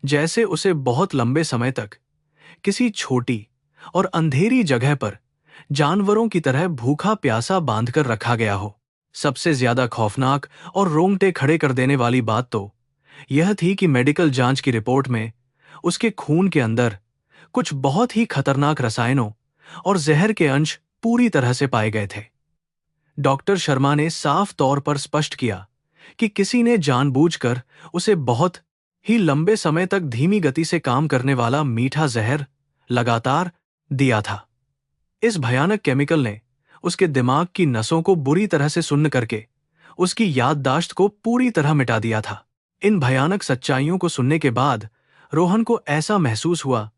जैसे उसे बहुत लंबे समय तक किसी छोटी और अंधेरी जगह पर जानवरों की तरह भूखा प्यासा बांधकर रखा गया हो। सबसे ज्यादा खौफनाक और रोंगटे खड़े कर देने वाली बात तो यह थी कि मेडिकल जांच की रिपोर्ट में उसके खून के अंदर कुछ बहुत ही खतरनाक रसायनों और जहर के अंश पूरी तरह से पाए गए थे। डॉक्टर शर्मा ने साफ तौर पर स्पष्ट किया कि किसी ने जानबूझकर उसे बहुत ही लंबे समय तक धीमी गति से काम करने वाला मीठा जहर लगातार दिया था। इस भयानक केमिकल ने उसके दिमाग की नसों को बुरी तरह से सुन्न करके उसकी याददाश्त को पूरी तरह मिटा दिया था। इन भयानक सच्चाइयों को सुनने के बाद रोहन को ऐसा महसूस हुआ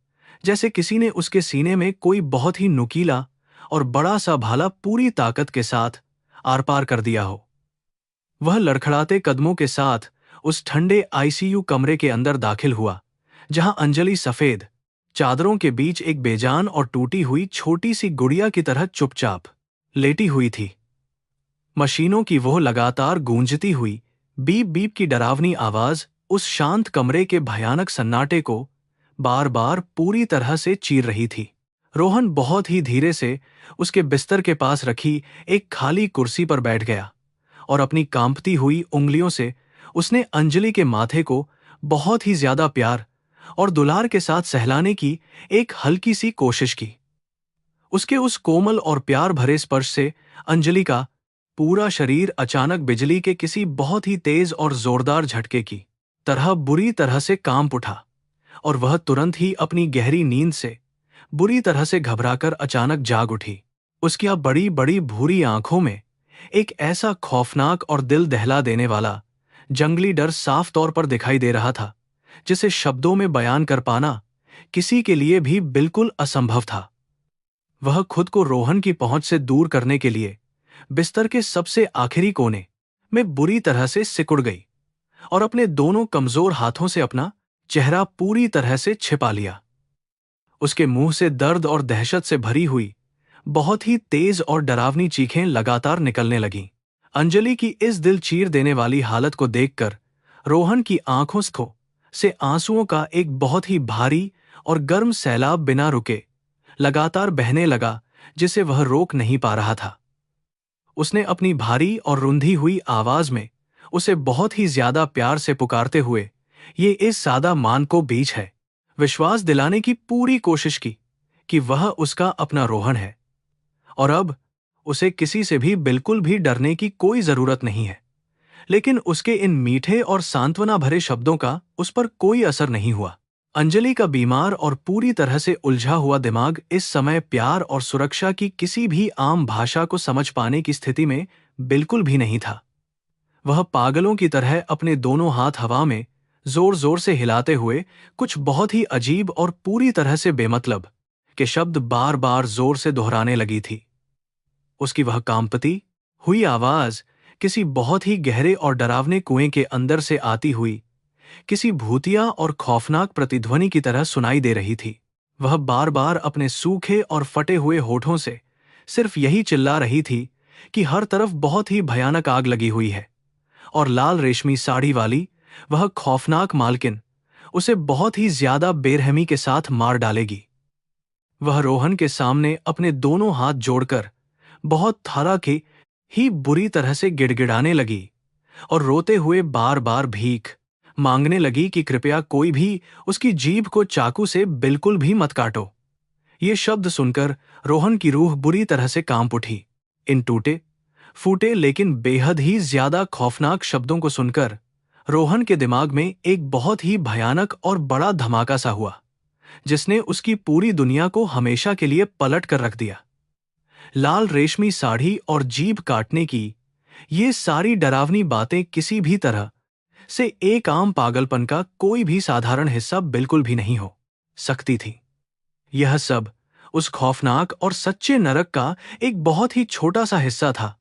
जैसे किसी ने उसके सीने में कोई बहुत ही नुकीला और बड़ा सा भाला पूरी ताकत के साथ आर पार कर दिया हो। वह लड़खड़ाते कदमों के साथ उस ठंडे आईसीयू कमरे के अंदर दाखिल हुआ, जहां अंजलि सफेद चादरों के बीच एक बेजान और टूटी हुई छोटी सी गुड़िया की तरह चुपचाप लेटी हुई थी। मशीनों की वो लगातार गूंजती हुई बीप बीप की डरावनी आवाज उस शांत कमरे के भयानक सन्नाटे को बार बार पूरी तरह से चीर रही थी। रोहन बहुत ही धीरे से उसके बिस्तर के पास रखी एक खाली कुर्सी पर बैठ गया और अपनी कांपती हुई उंगलियों से उसने अंजलि के माथे को बहुत ही ज्यादा प्यार और दुलार के साथ सहलाने की एक हल्की सी कोशिश की। उसके उस कोमल और प्यार भरे स्पर्श से अंजलि का पूरा शरीर अचानक बिजली के किसी बहुत ही तेज और जोरदार झटके की तरह बुरी तरह से कांप उठा और वह तुरंत ही अपनी गहरी नींद से बुरी तरह से घबराकर अचानक जाग उठी। उसकी बड़ी बड़ी भूरी आंखों में एक ऐसा खौफनाक और दिल दहला देने वाला जंगली डर साफ तौर पर दिखाई दे रहा था जिसे शब्दों में बयान कर पाना किसी के लिए भी बिल्कुल असंभव था। वह खुद को रोहन की पहुंच से दूर करने के लिए बिस्तर के सबसे आखिरी कोने में बुरी तरह से सिकुड़ गई और अपने दोनों कमजोर हाथों से अपना चेहरा पूरी तरह से छिपा लिया। उसके मुंह से दर्द और दहशत से भरी हुई बहुत ही तेज और डरावनी चीखें लगातार निकलने लगीं। अंजलि की इस दिल चीर देने वाली हालत को देखकर रोहन की आंखों से आंसुओं का एक बहुत ही भारी और गर्म सैलाब बिना रुके लगातार बहने लगा, जिसे वह रोक नहीं पा रहा था। उसने अपनी भारी और रुंधी हुई आवाज में उसे बहुत ही ज्यादा प्यार से पुकारते हुए ये इस सादा मान को बीच है विश्वास दिलाने की पूरी कोशिश की कि वह उसका अपना रोहन है और अब उसे किसी से भी बिल्कुल भी डरने की कोई जरूरत नहीं है। लेकिन उसके इन मीठे और सांत्वना भरे शब्दों का उस पर कोई असर नहीं हुआ। अंजलि का बीमार और पूरी तरह से उलझा हुआ दिमाग इस समय प्यार और सुरक्षा की किसी भी आम भाषा को समझ पाने की स्थिति में बिल्कुल भी नहीं था। वह पागलों की तरह अपने दोनों हाथ हवा में जोर जोर से हिलाते हुए कुछ बहुत ही अजीब और पूरी तरह से बेमतलब के शब्द बार बार जोर से दोहराने लगी थी। उसकी वह कांपती हुई आवाज किसी बहुत ही गहरे और डरावने कुएं के अंदर से आती हुई किसी भूतिया और खौफनाक प्रतिध्वनि की तरह सुनाई दे रही थी। वह बार बार अपने सूखे और फटे हुए होठों से सिर्फ यही चिल्ला रही थी कि हर तरफ बहुत ही भयानक आग लगी हुई है और लाल रेशमी साड़ी वाली वह खौफनाक मालकिन उसे बहुत ही ज्यादा बेरहमी के साथ मार डालेगी। वह रोहन के सामने अपने दोनों हाथ जोड़कर बहुत थारा के ही बुरी तरह से गिड़गिड़ाने लगी और रोते हुए बार बार भीख मांगने लगी कि कृपया कोई भी उसकी जीभ को चाकू से बिल्कुल भी मत काटो। ये शब्द सुनकर रोहन की रूह बुरी तरह से कांप उठी। इन टूटे फूटे लेकिन बेहद ही ज्यादा खौफनाक शब्दों को सुनकर रोहन के दिमाग में एक बहुत ही भयानक और बड़ा धमाका सा हुआ, जिसने उसकी पूरी दुनिया को हमेशा के लिए पलट कर रख दिया। लाल रेशमी साड़ी और जीभ काटने की ये सारी डरावनी बातें किसी भी तरह से एक आम पागलपन का कोई भी साधारण हिस्सा बिल्कुल भी नहीं हो सकती थी। यह सब उस खौफनाक और सच्चे नरक का एक बहुत ही छोटा सा हिस्सा था,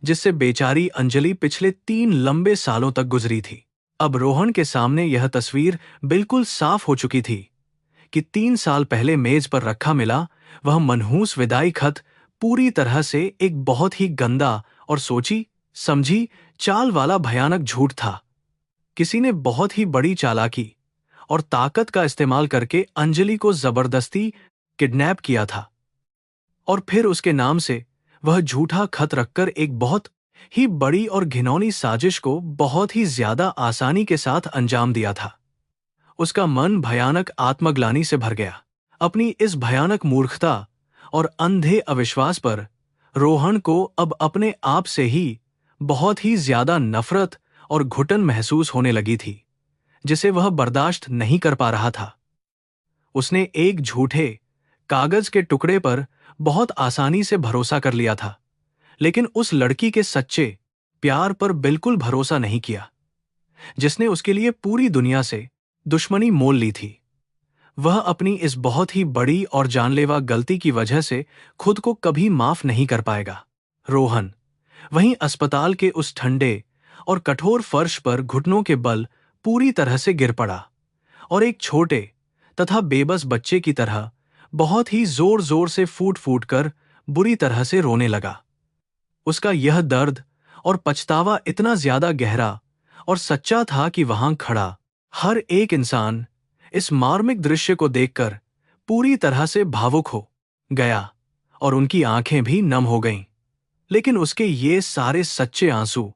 जिससे बेचारी अंजलि पिछले 3 लंबे सालों तक गुजरी थी। अब रोहन के सामने यह तस्वीर बिल्कुल साफ हो चुकी थी कि 3 साल पहले मेज पर रखा मिला वह मनहूस विदाई खत पूरी तरह से एक बहुत ही गंदा और सोची समझी चाल वाला भयानक झूठ था। किसी ने बहुत ही बड़ी चालाकी और ताकत का इस्तेमाल करके अंजलि को जबरदस्ती किडनैप किया था और फिर उसके नाम से वह झूठा खत रखकर एक बहुत ही बड़ी और घिनौनी साजिश को बहुत ही ज्यादा आसानी के साथ अंजाम दिया था। उसका मन भयानक आत्मग्लानि से भर गया। अपनी इस भयानक मूर्खता और अंधे अविश्वास पर रोहन को अब अपने आप से ही बहुत ही ज्यादा नफरत और घुटन महसूस होने लगी थी, जिसे वह बर्दाश्त नहीं कर पा रहा था। उसने एक झूठे कागज के टुकड़े पर बहुत आसानी से भरोसा कर लिया था, लेकिन उस लड़की के सच्चे प्यार पर बिल्कुल भरोसा नहीं किया, जिसने उसके लिए पूरी दुनिया से दुश्मनी मोल ली थी। वह अपनी इस बहुत ही बड़ी और जानलेवा गलती की वजह से खुद को कभी माफ नहीं कर पाएगा। रोहन वहीं अस्पताल के उस ठंडे और कठोर फर्श पर घुटनों के बल पूरी तरह से गिर पड़ा और एक छोटे तथा बेबस बच्चे की तरह बहुत ही जोर जोर से फूट फूट कर बुरी तरह से रोने लगा। उसका यह दर्द और पछतावा इतना ज्यादा गहरा और सच्चा था कि वहां खड़ा हर एक इंसान इस मार्मिक दृश्य को देखकर पूरी तरह से भावुक हो गया और उनकी आंखें भी नम हो गईं। लेकिन उसके ये सारे सच्चे आंसू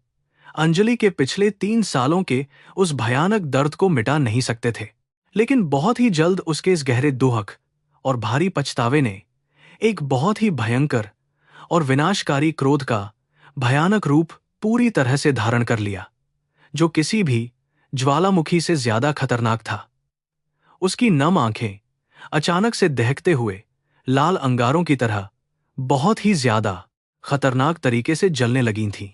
अंजलि के पिछले 3 सालों के उस भयानक दर्द को मिटा नहीं सकते थे। लेकिन बहुत ही जल्द उसके इस गहरे दुहक और भारी पछतावे ने एक बहुत ही भयंकर और विनाशकारी क्रोध का भयानक रूप पूरी तरह से धारण कर लिया, जो किसी भी ज्वालामुखी से ज्यादा खतरनाक था। उसकी नम आंखें अचानक से दहकते हुए लाल अंगारों की तरह बहुत ही ज्यादा खतरनाक तरीके से जलने लगी थीं,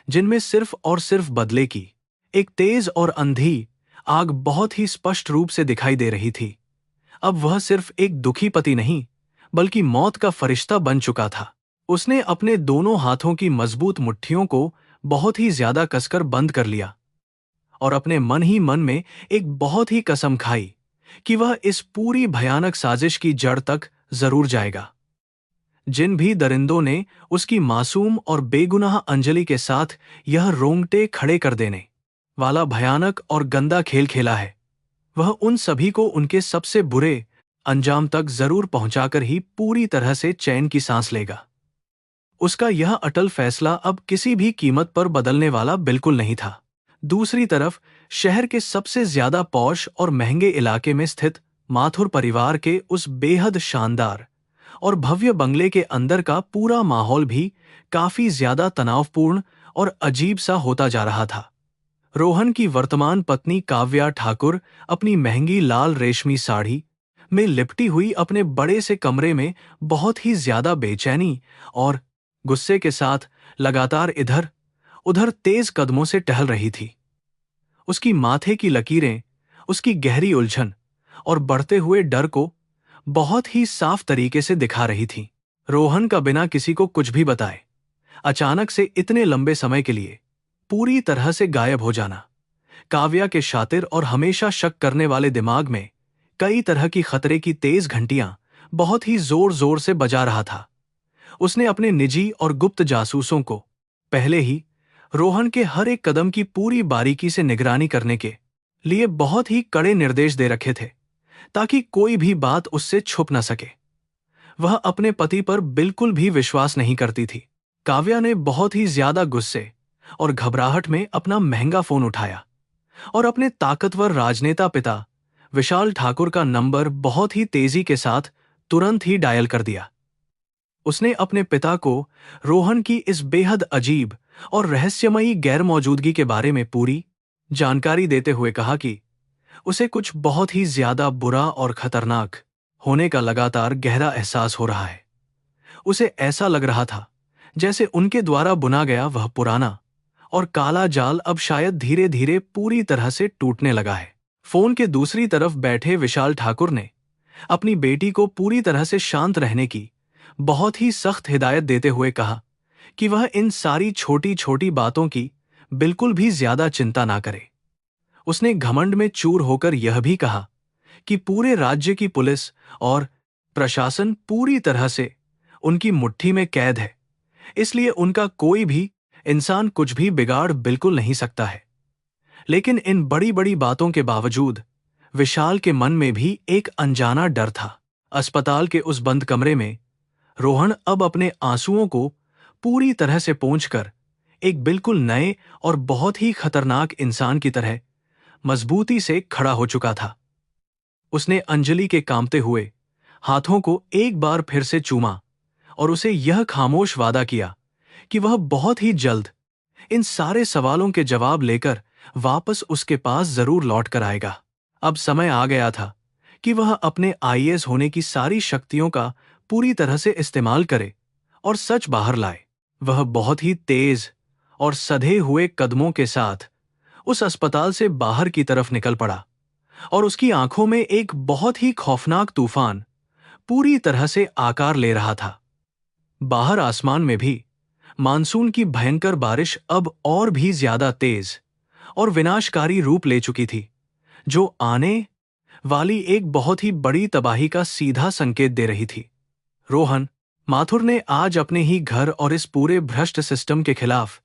जिनमें सिर्फ और सिर्फ बदले की एक तेज और अंधी आग बहुत ही स्पष्ट रूप से दिखाई दे रही थी। अब वह सिर्फ एक दुखी पति नहीं, बल्कि मौत का फरिश्ता बन चुका था। उसने अपने दोनों हाथों की मजबूत मुट्ठियों को बहुत ही ज्यादा कसकर बंद कर लिया और अपने मन ही मन में एक बहुत ही कसम खाई कि वह इस पूरी भयानक साजिश की जड़ तक जरूर जाएगा। जिन भी दरिंदों ने उसकी मासूम और बेगुनाह अंजलि के साथ यह रोंगटे खड़े कर देने वाला भयानक और गंदा खेल खेला है, वह उन सभी को उनके सबसे बुरे अंजाम तक जरूर पहुंचाकर ही पूरी तरह से चैन की सांस लेगा। उसका यह अटल फैसला अब किसी भी कीमत पर बदलने वाला बिल्कुल नहीं था। दूसरी तरफ शहर के सबसे ज्यादा पौश और महंगे इलाके में स्थित माथुर परिवार के उस बेहद शानदार और भव्य बंगले के अंदर का पूरा माहौल भी काफी ज्यादा तनावपूर्ण और अजीब सा होता जा रहा था। रोहन की वर्तमान पत्नी काव्या ठाकुर अपनी महंगी लाल रेशमी साड़ी में लिपटी हुई अपने बड़े से कमरे में बहुत ही ज्यादा बेचैनी और गुस्से के साथ लगातार इधर उधर तेज कदमों से टहल रही थी। उसकी माथे की लकीरें उसकी गहरी उलझन और बढ़ते हुए डर को बहुत ही साफ तरीके से दिखा रही थी। रोहन का बिना किसी को कुछ भी बताए अचानक से इतने लंबे समय के लिए पूरी तरह से गायब हो जाना काव्या के शातिर और हमेशा शक करने वाले दिमाग में कई तरह की खतरे की तेज घंटियां बहुत ही जोर जोर से बजा रहा था। उसने अपने निजी और गुप्त जासूसों को पहले ही रोहन के हर एक कदम की पूरी बारीकी से निगरानी करने के लिए बहुत ही कड़े निर्देश दे रखे थे, ताकि कोई भी बात उससे छुप न सके। वह अपने पति पर बिल्कुल भी विश्वास नहीं करती थी। काव्या ने बहुत ही ज्यादा गुस्से और घबराहट में अपना महंगा फोन उठाया और अपने ताकतवर राजनेता पिता विशाल ठाकुर का नंबर बहुत ही तेजी के साथ तुरंत ही डायल कर दिया। उसने अपने पिता को रोहन की इस बेहद अजीब और रहस्यमयी गैरमौजूदगी के बारे में पूरी जानकारी देते हुए कहा कि उसे कुछ बहुत ही ज्यादा बुरा और खतरनाक होने का लगातार गहरा एहसास हो रहा है। उसे ऐसा लग रहा था जैसे उनके द्वारा बुना गया वह पुराना और काला जाल अब शायद धीरे धीरे पूरी तरह से टूटने लगा है। फोन के दूसरी तरफ बैठे विशाल ठाकुर ने अपनी बेटी को पूरी तरह से शांत रहने की बहुत ही सख्त हिदायत देते हुए कहा कि वह इन सारी छोटी छोटी बातों की बिल्कुल भी ज्यादा चिंता ना करे। उसने घमंड में चूर होकर यह भी कहा कि पूरे राज्य की पुलिस और प्रशासन पूरी तरह से उनकी मुट्ठी में कैद है, इसलिए उनका कोई भी इंसान कुछ भी बिगाड़ बिल्कुल नहीं सकता है। लेकिन इन बड़ी बड़ी बातों के बावजूद विशाल के मन में भी एक अनजाना डर था। अस्पताल के उस बंद कमरे में रोहन अब अपने आंसुओं को पूरी तरह से पोंछकर एक बिल्कुल नए और बहुत ही खतरनाक इंसान की तरह मजबूती से खड़ा हो चुका था। उसने अंजलि के कांपते हुए हाथों को एक बार फिर से चूमा और उसे यह खामोश वादा किया कि वह बहुत ही जल्द इन सारे सवालों के जवाब लेकर वापस उसके पास जरूर लौट कर आएगा। अब समय आ गया था कि वह अपने आईएएस होने की सारी शक्तियों का पूरी तरह से इस्तेमाल करे और सच बाहर लाए। वह बहुत ही तेज और सधे हुए कदमों के साथ उस अस्पताल से बाहर की तरफ निकल पड़ा और उसकी आंखों में एक बहुत ही खौफनाक तूफान पूरी तरह से आकार ले रहा था। बाहर आसमान में भी मानसून की भयंकर बारिश अब और भी ज्यादा तेज और विनाशकारी रूप ले चुकी थी, जो आने वाली एक बहुत ही बड़ी तबाही का सीधा संकेत दे रही थी। रोहन माथुर ने आज अपने ही घर और इस पूरे भ्रष्ट सिस्टम के खिलाफ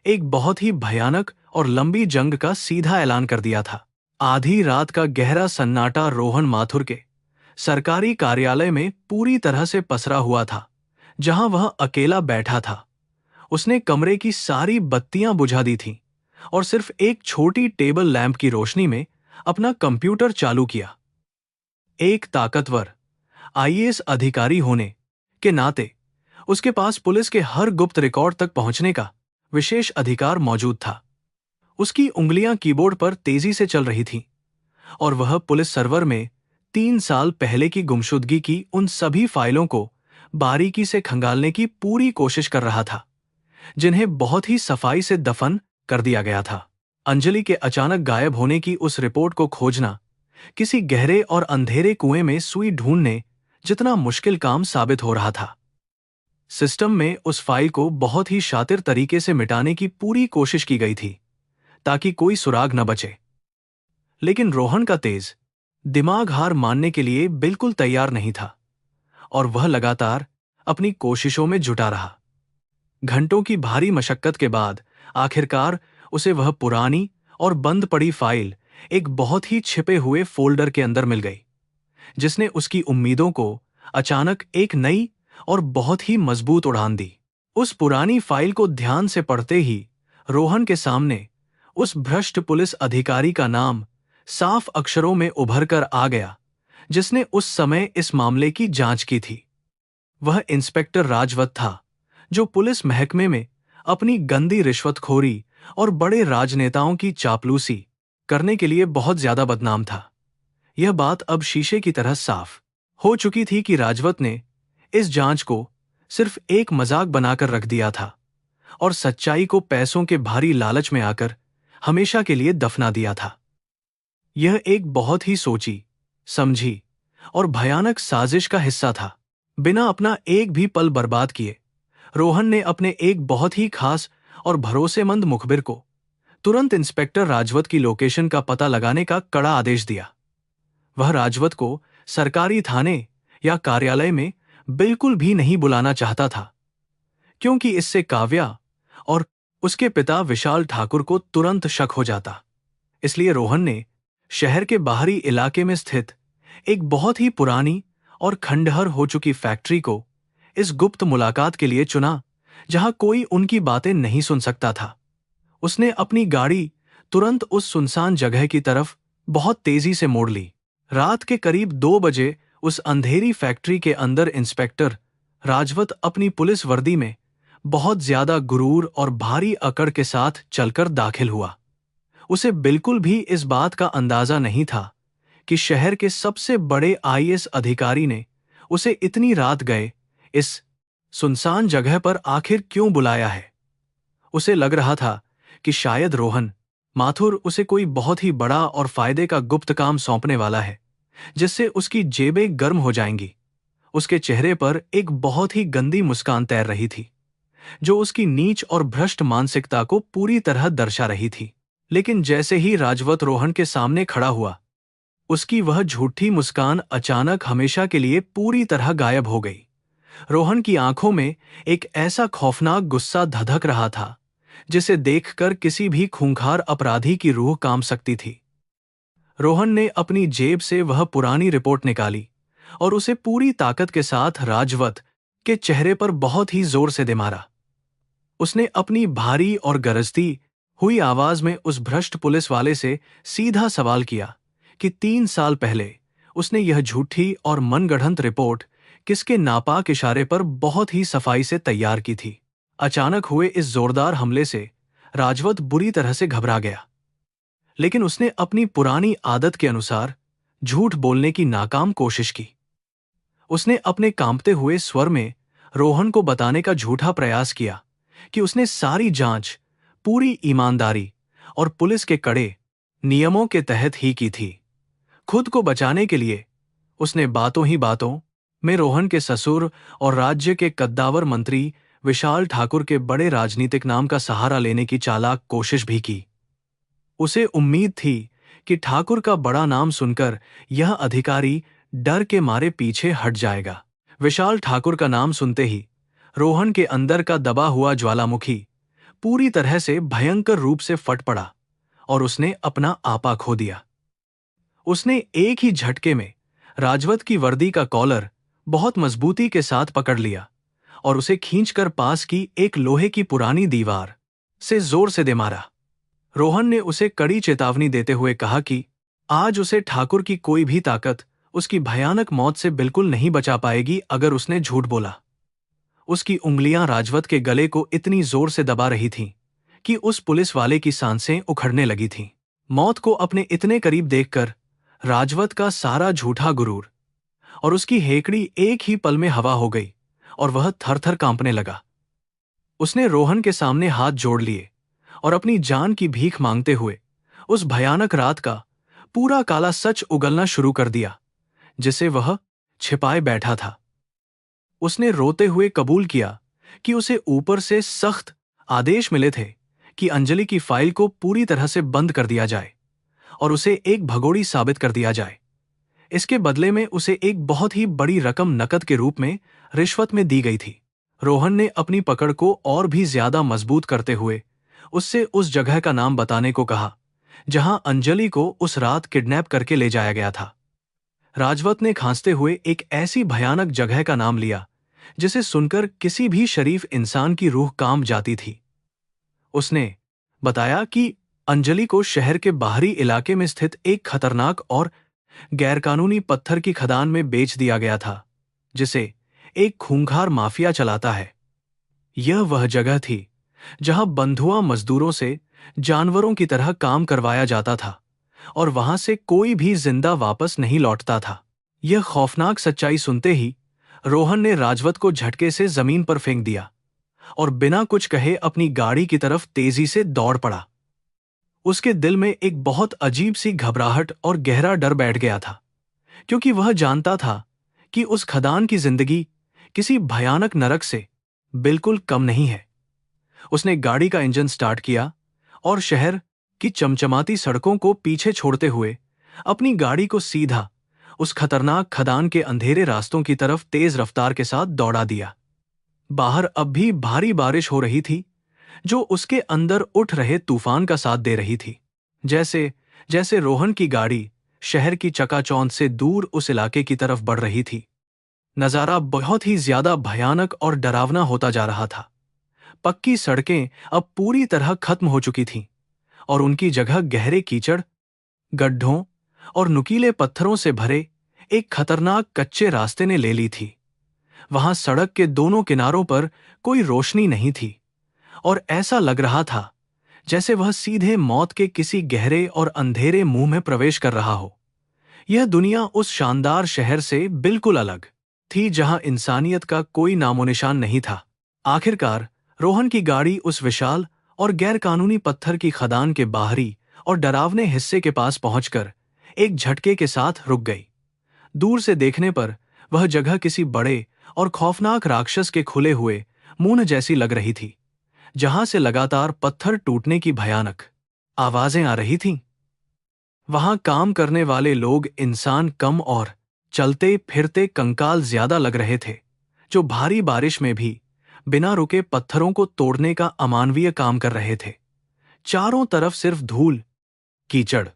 एक बहुत ही भयानक और लंबी जंग का सीधा ऐलान कर दिया था। आधी रात का गहरा सन्नाटा रोहन माथुर के सरकारी कार्यालय में पूरी तरह से पसरा हुआ था, जहां वह अकेला बैठा था। उसने कमरे की सारी बत्तियां बुझा दी थीं और सिर्फ एक छोटी टेबल लैंप की रोशनी में अपना कंप्यूटर चालू किया। एक ताकतवर आईएएस अधिकारी होने के नाते उसके पास पुलिस के हर गुप्त रिकॉर्ड तक पहुंचने का विशेष अधिकार मौजूद था। उसकी उंगलियां कीबोर्ड पर तेजी से चल रही थीं और वह पुलिस सर्वर में 3 साल पहले की गुमशुदगी की उन सभी फाइलों को बारीकी से खंगालने की पूरी कोशिश कर रहा था, जिन्हें बहुत ही सफाई से दफन कर दिया गया था। अंजलि के अचानक गायब होने की उस रिपोर्ट को खोजना किसी गहरे और अंधेरे कुएं में सुई ढूंढने जितना मुश्किल काम साबित हो रहा था। सिस्टम में उस फाइल को बहुत ही शातिर तरीके से मिटाने की पूरी कोशिश की गई थी ताकि कोई सुराग न बचे, लेकिन रोहन का तेज दिमाग हार मानने के लिए बिल्कुल तैयार नहीं था और वह लगातार अपनी कोशिशों में जुटा रहा। घंटों की भारी मशक्कत के बाद आखिरकार उसे वह पुरानी और बंद पड़ी फाइल एक बहुत ही छिपे हुए फोल्डर के अंदर मिल गई, जिसने उसकी उम्मीदों को अचानक एक नई और बहुत ही मजबूत उड़ान दी। उस पुरानी फाइल को ध्यान से पढ़ते ही रोहन के सामने उस भ्रष्ट पुलिस अधिकारी का नाम साफ अक्षरों में उभर कर आ गया, जिसने उस समय इस मामले की जांच की थी। वह इंस्पेक्टर राजवत था, जो पुलिस महकमे में अपनी गंदी रिश्वतखोरी और बड़े राजनेताओं की चापलूसी करने के लिए बहुत ज्यादा बदनाम था। यह बात अब शीशे की तरह साफ हो चुकी थी कि राजवत ने इस जांच को सिर्फ एक मजाक बनाकर रख दिया था और सच्चाई को पैसों के भारी लालच में आकर हमेशा के लिए दफना दिया था। यह एक बहुत ही सोची समझी और भयानक साजिश का हिस्सा था। बिना अपना एक भी पल बर्बाद किए रोहन ने अपने एक बहुत ही खास और भरोसेमंद मुखबिर को तुरंत इंस्पेक्टर राजवत की लोकेशन का पता लगाने का कड़ा आदेश दिया। वह राजवत को सरकारी थाने या कार्यालय में बिल्कुल भी नहीं बुलाना चाहता था, क्योंकि इससे काव्या और उसके पिता विशाल ठाकुर को तुरंत शक हो जाता। इसलिए रोहन ने शहर के बाहरी इलाके में स्थित एक बहुत ही पुरानी और खंडहर हो चुकी फैक्ट्री को इस गुप्त मुलाकात के लिए चुना, जहां कोई उनकी बातें नहीं सुन सकता था। उसने अपनी गाड़ी तुरंत उस सुनसान जगह की तरफ बहुत तेजी से मोड़ ली। रात के करीब 2 बजे उस अंधेरी फैक्ट्री के अंदर इंस्पेक्टर राजवत अपनी पुलिस वर्दी में बहुत ज्यादा गुरूर और भारी अकड़ के साथ चलकर दाखिल हुआ। उसे बिल्कुल भी इस बात का अंदाजा नहीं था कि शहर के सबसे बड़े आईएएस अधिकारी ने उसे इतनी रात गए इस सुनसान जगह पर आखिर क्यों बुलाया है। उसे लग रहा था कि शायद रोहन माथुर उसे कोई बहुत ही बड़ा और फायदे का गुप्त काम सौंपने वाला है, जिससे उसकी जेबें गर्म हो जाएंगी। उसके चेहरे पर एक बहुत ही गंदी मुस्कान तैर रही थी, जो उसकी नीच और भ्रष्ट मानसिकता को पूरी तरह दर्शा रही थी। लेकिन जैसे ही राजवत रोहन के सामने खड़ा हुआ, उसकी वह झूठी मुस्कान अचानक हमेशा के लिए पूरी तरह गायब हो गई। रोहन की आंखों में एक ऐसा खौफनाक गुस्सा धधक रहा था जिसे देखकर किसी भी खूंखार अपराधी की रूह कांप सकती थी। रोहन ने अपनी जेब से वह पुरानी रिपोर्ट निकाली और उसे पूरी ताकत के साथ राजवत के चेहरे पर बहुत ही जोर से दे मारा। उसने अपनी भारी और गरजती हुई आवाज में उस भ्रष्ट पुलिस वाले से सीधा सवाल किया कि 3 साल पहले उसने यह झूठी और मनगढ़ंत रिपोर्ट किसके नापाक इशारे पर बहुत ही सफाई से तैयार की थी। अचानक हुए इस जोरदार हमले से राजवत बुरी तरह से घबरा गया, लेकिन उसने अपनी पुरानी आदत के अनुसार झूठ बोलने की नाकाम कोशिश की। उसने अपने कांपते हुए स्वर में रोहन को बताने का झूठा प्रयास किया कि उसने सारी जांच पूरी ईमानदारी और पुलिस के कड़े नियमों के तहत ही की थी। खुद को बचाने के लिए उसने बातों ही बातों में रोहन के ससुर और राज्य के कद्दावर मंत्री विशाल ठाकुर के बड़े राजनीतिक नाम का सहारा लेने की चालाक कोशिश भी की। उसे उम्मीद थी कि ठाकुर का बड़ा नाम सुनकर यह अधिकारी डर के मारे पीछे हट जाएगा। विशाल ठाकुर का नाम सुनते ही रोहन के अंदर का दबा हुआ ज्वालामुखी पूरी तरह से भयंकर रूप से फट पड़ा और उसने अपना आपा खो दिया। उसने एक ही झटके में राजवत की वर्दी का कॉलर बहुत मजबूती के साथ पकड़ लिया और उसे खींचकर पास की एक लोहे की पुरानी दीवार से जोर से दे मारा। रोहन ने उसे कड़ी चेतावनी देते हुए कहा कि आज उसे ठाकुर की कोई भी ताकत उसकी भयानक मौत से बिल्कुल नहीं बचा पाएगी अगर उसने झूठ बोला। उसकी उंगलियां राजवत के गले को इतनी जोर से दबा रही थीं कि उस पुलिस वाले की सांसें उखड़ने लगी थीं। मौत को अपने इतने करीब देखकर राजवत का सारा झूठा गुरूर और उसकी हेकड़ी एक ही पल में हवा हो गई और वह थर-थर कांपने लगा। उसने रोहन के सामने हाथ जोड़ लिए और अपनी जान की भीख मांगते हुए उस भयानक रात का पूरा काला सच उगलना शुरू कर दिया जिसे वह छिपाए बैठा था। उसने रोते हुए कबूल किया कि उसे ऊपर से सख्त आदेश मिले थे कि अंजलि की फाइल को पूरी तरह से बंद कर दिया जाए और उसे एक भगोड़ी साबित कर दिया जाए। इसके बदले में उसे एक बहुत ही बड़ी रकम नकद के रूप में रिश्वत में दी गई थी। रोहन ने अपनी पकड़ को और भी ज्यादा मजबूत करते हुए उससे उस जगह का नाम बताने को कहा जहां अंजलि को उस रात किडनैप करके ले जाया गया था। राजवत ने खांसते हुए एक ऐसी भयानक जगह का नाम लिया जिसे सुनकर किसी भी शरीफ इंसान की रूह कांप जाती थी। उसने बताया कि अंजलि को शहर के बाहरी इलाके में स्थित एक खतरनाक और गैरकानूनी पत्थर की खदान में बेच दिया गया था जिसे एक खूंखार माफिया चलाता है। यह वह जगह थी जहां बंधुआ मजदूरों से जानवरों की तरह काम करवाया जाता था और वहां से कोई भी जिंदा वापस नहीं लौटता था। यह खौफनाक सच्चाई सुनते ही रोहन ने राजवत को झटके से जमीन पर फेंक दिया और बिना कुछ कहे अपनी गाड़ी की तरफ तेजी से दौड़ पड़ा। उसके दिल में एक बहुत अजीब सी घबराहट और गहरा डर बैठ गया था, क्योंकि वह जानता था कि उस खदान की जिंदगी किसी भयानक नरक से बिल्कुल कम नहीं है। उसने गाड़ी का इंजन स्टार्ट किया और शहर की चमचमाती सड़कों को पीछे छोड़ते हुए अपनी गाड़ी को सीधा उस खतरनाक खदान के अंधेरे रास्तों की तरफ तेज रफ्तार के साथ दौड़ा दिया। बाहर अब भी भारी बारिश हो रही थी जो उसके अंदर उठ रहे तूफान का साथ दे रही थी। जैसे जैसे रोहन की गाड़ी शहर की चकाचौंध से दूर उस इलाके की तरफ बढ़ रही थी, नजारा बहुत ही ज्यादा भयानक और डरावना होता जा रहा था। पक्की सड़कें अब पूरी तरह खत्म हो चुकी थीं और उनकी जगह गहरे कीचड़, गड्ढों और नुकीले पत्थरों से भरे एक खतरनाक कच्चे रास्ते ने ले ली थी। वहां सड़क के दोनों किनारों पर कोई रोशनी नहीं थी और ऐसा लग रहा था जैसे वह सीधे मौत के किसी गहरे और अंधेरे मुंह में प्रवेश कर रहा हो। यह दुनिया उस शानदार शहर से बिल्कुल अलग थी जहां इंसानियत का कोई नामोनिशान नहीं था। आखिरकार रोहन की गाड़ी उस विशाल और गैरकानूनी पत्थर की खदान के बाहरी और डरावने हिस्से के पास पहुंचकर एक झटके के साथ रुक गई। दूर से देखने पर वह जगह किसी बड़े और खौफनाक राक्षस के खुले हुए मुंह जैसी लग रही थी, जहां से लगातार पत्थर टूटने की भयानक आवाजें आ रही थीं। वहां काम करने वाले लोग इंसान कम और चलते फिरते कंकाल ज्यादा लग रहे थे, जो भारी बारिश में भी बिना रुके पत्थरों को तोड़ने का अमानवीय काम कर रहे थे। चारों तरफ सिर्फ धूल, कीचड़,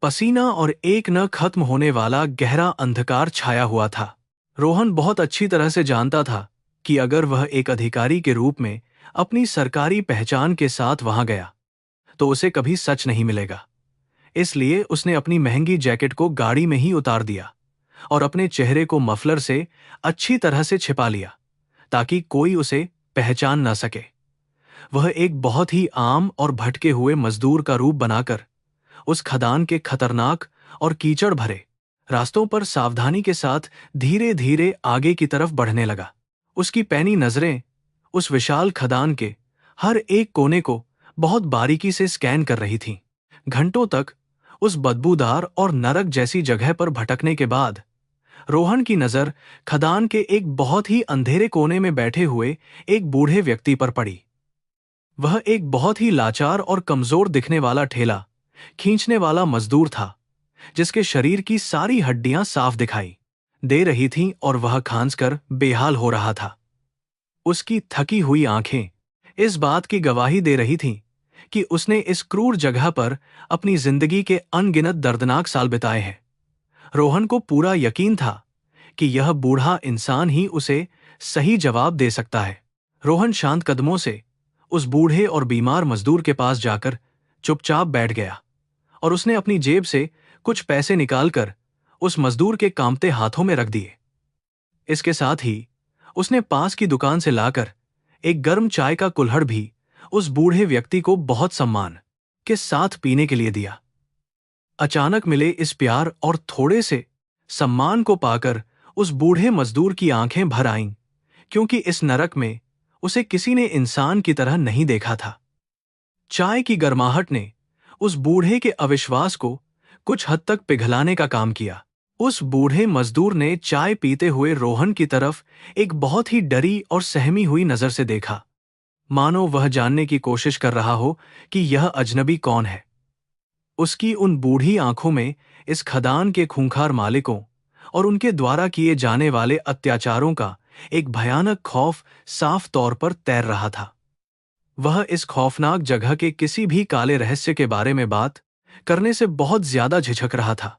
पसीना और एक न खत्म होने वाला गहरा अंधकार छाया हुआ था। रोहन बहुत अच्छी तरह से जानता था कि अगर वह एक अधिकारी के रूप में अपनी सरकारी पहचान के साथ वहां गया तो उसे कभी सच नहीं मिलेगा। इसलिए उसने अपनी महंगी जैकेट को गाड़ी में ही उतार दिया और अपने चेहरे को मफलर से अच्छी तरह से छिपा लिया ताकि कोई उसे पहचान न सके। वह एक बहुत ही आम और भटके हुए मजदूर का रूप बनाकर उस खदान के खतरनाक और कीचड़ भरे रास्तों पर सावधानी के साथ धीरे धीरे आगे की तरफ बढ़ने लगा। उसकी पैनी नजरें उस विशाल खदान के हर एक कोने को बहुत बारीकी से स्कैन कर रही थीं। घंटों तक उस बदबूदार और नरक जैसी जगह पर भटकने के बाद रोहन की नजर खदान के एक बहुत ही अंधेरे कोने में बैठे हुए एक बूढ़े व्यक्ति पर पड़ी। वह एक बहुत ही लाचार और कमजोर दिखने वाला ठेला खींचने वाला मजदूर था, जिसके शरीर की सारी हड्डियां साफ दिखाई दे रही थीं और वह खांसकर बेहाल हो रहा था। उसकी थकी हुई आंखें इस बात की गवाही दे रही थीं कि उसने इस क्रूर जगह पर अपनी जिंदगी के अनगिनत दर्दनाक साल बिताए हैं। रोहन को पूरा यकीन था कि यह बूढ़ा इंसान ही उसे सही जवाब दे सकता है। रोहन शांत कदमों से उस बूढ़े और बीमार मजदूर के पास जाकर चुपचाप बैठ गया और उसने अपनी जेब से कुछ पैसे निकालकर उस मजदूर के कांपते हाथों में रख दिए। इसके साथ ही उसने पास की दुकान से लाकर एक गर्म चाय का कुल्हड़ भी उस बूढ़े व्यक्ति को बहुत सम्मान के साथ पीने के लिए दिया। अचानक मिले इस प्यार और थोड़े से सम्मान को पाकर उस बूढ़े मजदूर की आंखें भर आईं, क्योंकि इस नरक में उसे किसी ने इंसान की तरह नहीं देखा था। चाय की गर्माहट ने उस बूढ़े के अविश्वास को कुछ हद तक पिघलाने का काम किया। उस बूढ़े मजदूर ने चाय पीते हुए रोहन की तरफ एक बहुत ही डरी और सहमी हुई नजर से देखा, मानो वह जानने की कोशिश कर रहा हो कि यह अजनबी कौन है। उसकी उन बूढ़ी आंखों में इस खदान के खूंखार मालिकों और उनके द्वारा किए जाने वाले अत्याचारों का एक भयानक खौफ साफ तौर पर तैर रहा था। वह इस खौफनाक जगह के किसी भी काले रहस्य के बारे में बात करने से बहुत ज्यादा झिझक रहा था,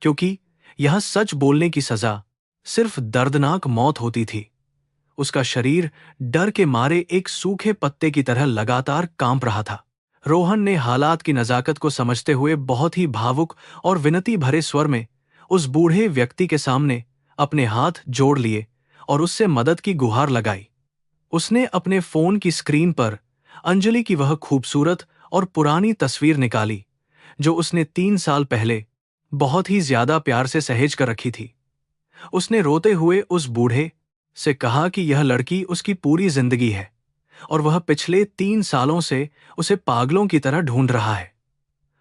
क्योंकि यह सच बोलने की सजा सिर्फ दर्दनाक मौत होती थी। उसका शरीर डर के मारे एक सूखे पत्ते की तरह लगातार कांप रहा था। रोहन ने हालात की नजाकत को समझते हुए बहुत ही भावुक और विनती भरे स्वर में उस बूढ़े व्यक्ति के सामने अपने हाथ जोड़ लिए और उससे मदद की गुहार लगाई। उसने अपने फोन की स्क्रीन पर अंजलि की वह खूबसूरत और पुरानी तस्वीर निकाली, जो उसने 3 साल पहले बहुत ही ज्यादा प्यार से सहेज कर रखी थी। उसने रोते हुए उस बूढ़े से कहा कि यह लड़की उसकी पूरी जिंदगी है और वह पिछले 3 सालों से उसे पागलों की तरह ढूंढ रहा है।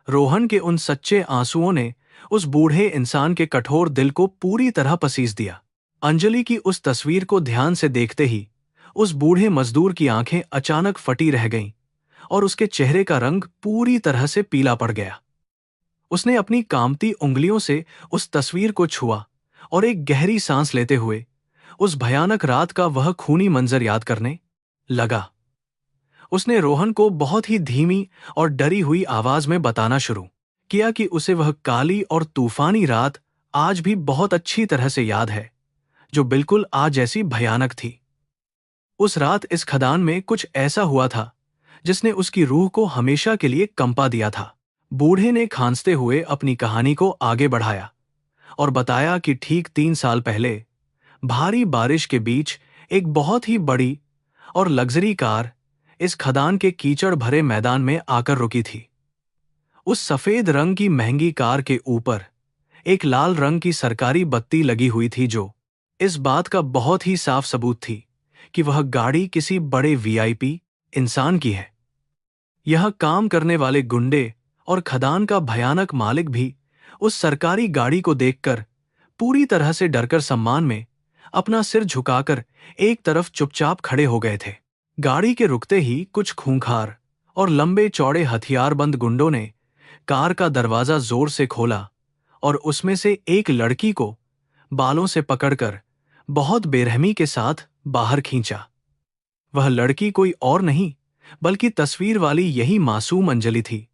रोहन के उन सच्चे आंसुओं ने उस बूढ़े इंसान के कठोर दिल को पूरी तरह पसीज दिया। अंजलि की उस तस्वीर को ध्यान से देखते ही उस बूढ़े मजदूर की आंखें अचानक फटी रह गईं और उसके चेहरे का रंग पूरी तरह से पीला पड़ गया। उसने अपनी कांपती उंगलियों से उस तस्वीर को छुआ और एक गहरी सांस लेते हुए उस भयानक रात का वह खूनी मंजर याद करने लगा। उसने रोहन को बहुत ही धीमी और डरी हुई आवाज में बताना शुरू किया कि उसे वह काली और तूफानी रात आज भी बहुत अच्छी तरह से याद है, जो बिल्कुल आज जैसी भयानक थी। उस रात इस खदान में कुछ ऐसा हुआ था जिसने उसकी रूह को हमेशा के लिए कंपा दिया था। बूढ़े ने खांसते हुए अपनी कहानी को आगे बढ़ाया और बताया कि ठीक 3 साल पहले भारी बारिश के बीच एक बहुत ही बड़ी और लग्जरी कार इस खदान के कीचड़ भरे मैदान में आकर रुकी थी। उस सफेद रंग की महंगी कार के ऊपर एक लाल रंग की सरकारी बत्ती लगी हुई थी, जो इस बात का बहुत ही साफ सबूत थी कि वह गाड़ी किसी बड़े वीआईपी इंसान की है। यह काम करने वाले गुंडे और खदान का भयानक मालिक भी उस सरकारी गाड़ी को देखकर पूरी तरह से डरकर सम्मान में अपना सिर झुकाकर एक तरफ चुपचाप खड़े हो गए थे। गाड़ी के रुकते ही कुछ खूंखार और लंबे चौड़े हथियारबंद गुंडों ने कार का दरवाजा जोर से खोला और उसमें से एक लड़की को बालों से पकड़कर बहुत बेरहमी के साथ बाहर खींचा। वह लड़की कोई और नहीं बल्कि तस्वीर वाली यही मासूम अंजलि थी,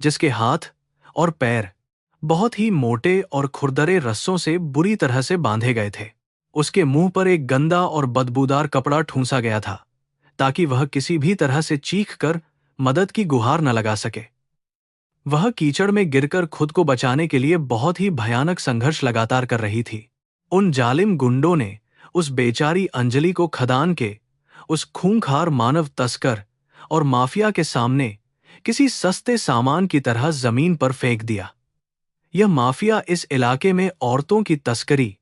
जिसके हाथ और पैर बहुत ही मोटे और खुरदरे रस्सों से बुरी तरह से बांधे गए थे। उसके मुंह पर एक गंदा और बदबूदार कपड़ा ठूंसा गया था ताकि वह किसी भी तरह से चीख कर मदद की गुहार न लगा सके। वह कीचड़ में गिरकर खुद को बचाने के लिए बहुत ही भयानक संघर्ष लगातार कर रही थी। उन जालिम गुंडों ने उस बेचारी अंजलि को खदान के उस खूंखार मानव तस्कर और माफिया के सामने किसी सस्ते सामान की तरह जमीन पर फेंक दिया। यह माफिया इस इलाके में औरतों की तस्करी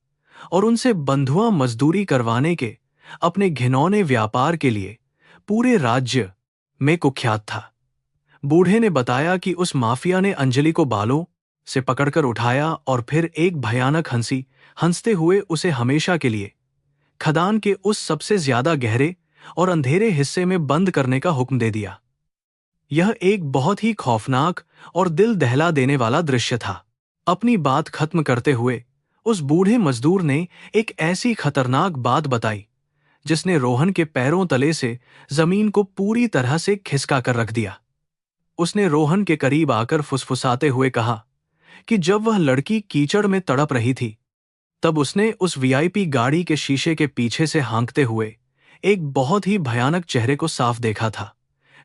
और उनसे बंधुआ मजदूरी करवाने के अपने घिनौने व्यापार के लिए पूरे राज्य में कुख्यात था। बूढ़े ने बताया कि उस माफिया ने अंजलि को बालों से पकड़कर उठाया और फिर एक भयानक हंसी हंसते हुए उसे हमेशा के लिए खदान के उस सबसे ज्यादा गहरे और अंधेरे हिस्से में बंद करने का हुक्म दे दिया। यह एक बहुत ही खौफनाक और दिल दहला देने वाला दृश्य था। अपनी बात खत्म करते हुए उस बूढ़े मजदूर ने एक ऐसी खतरनाक बात बताई जिसने रोहन के पैरों तले से जमीन को पूरी तरह से खिसका कर रख दिया। उसने रोहन के करीब आकर फुसफुसाते हुए कहा कि जब वह लड़की कीचड़ में तड़प रही थी, तब उसने उस वीआईपी गाड़ी के शीशे के पीछे से हांकते हुए एक बहुत ही भयानक चेहरे को साफ देखा था।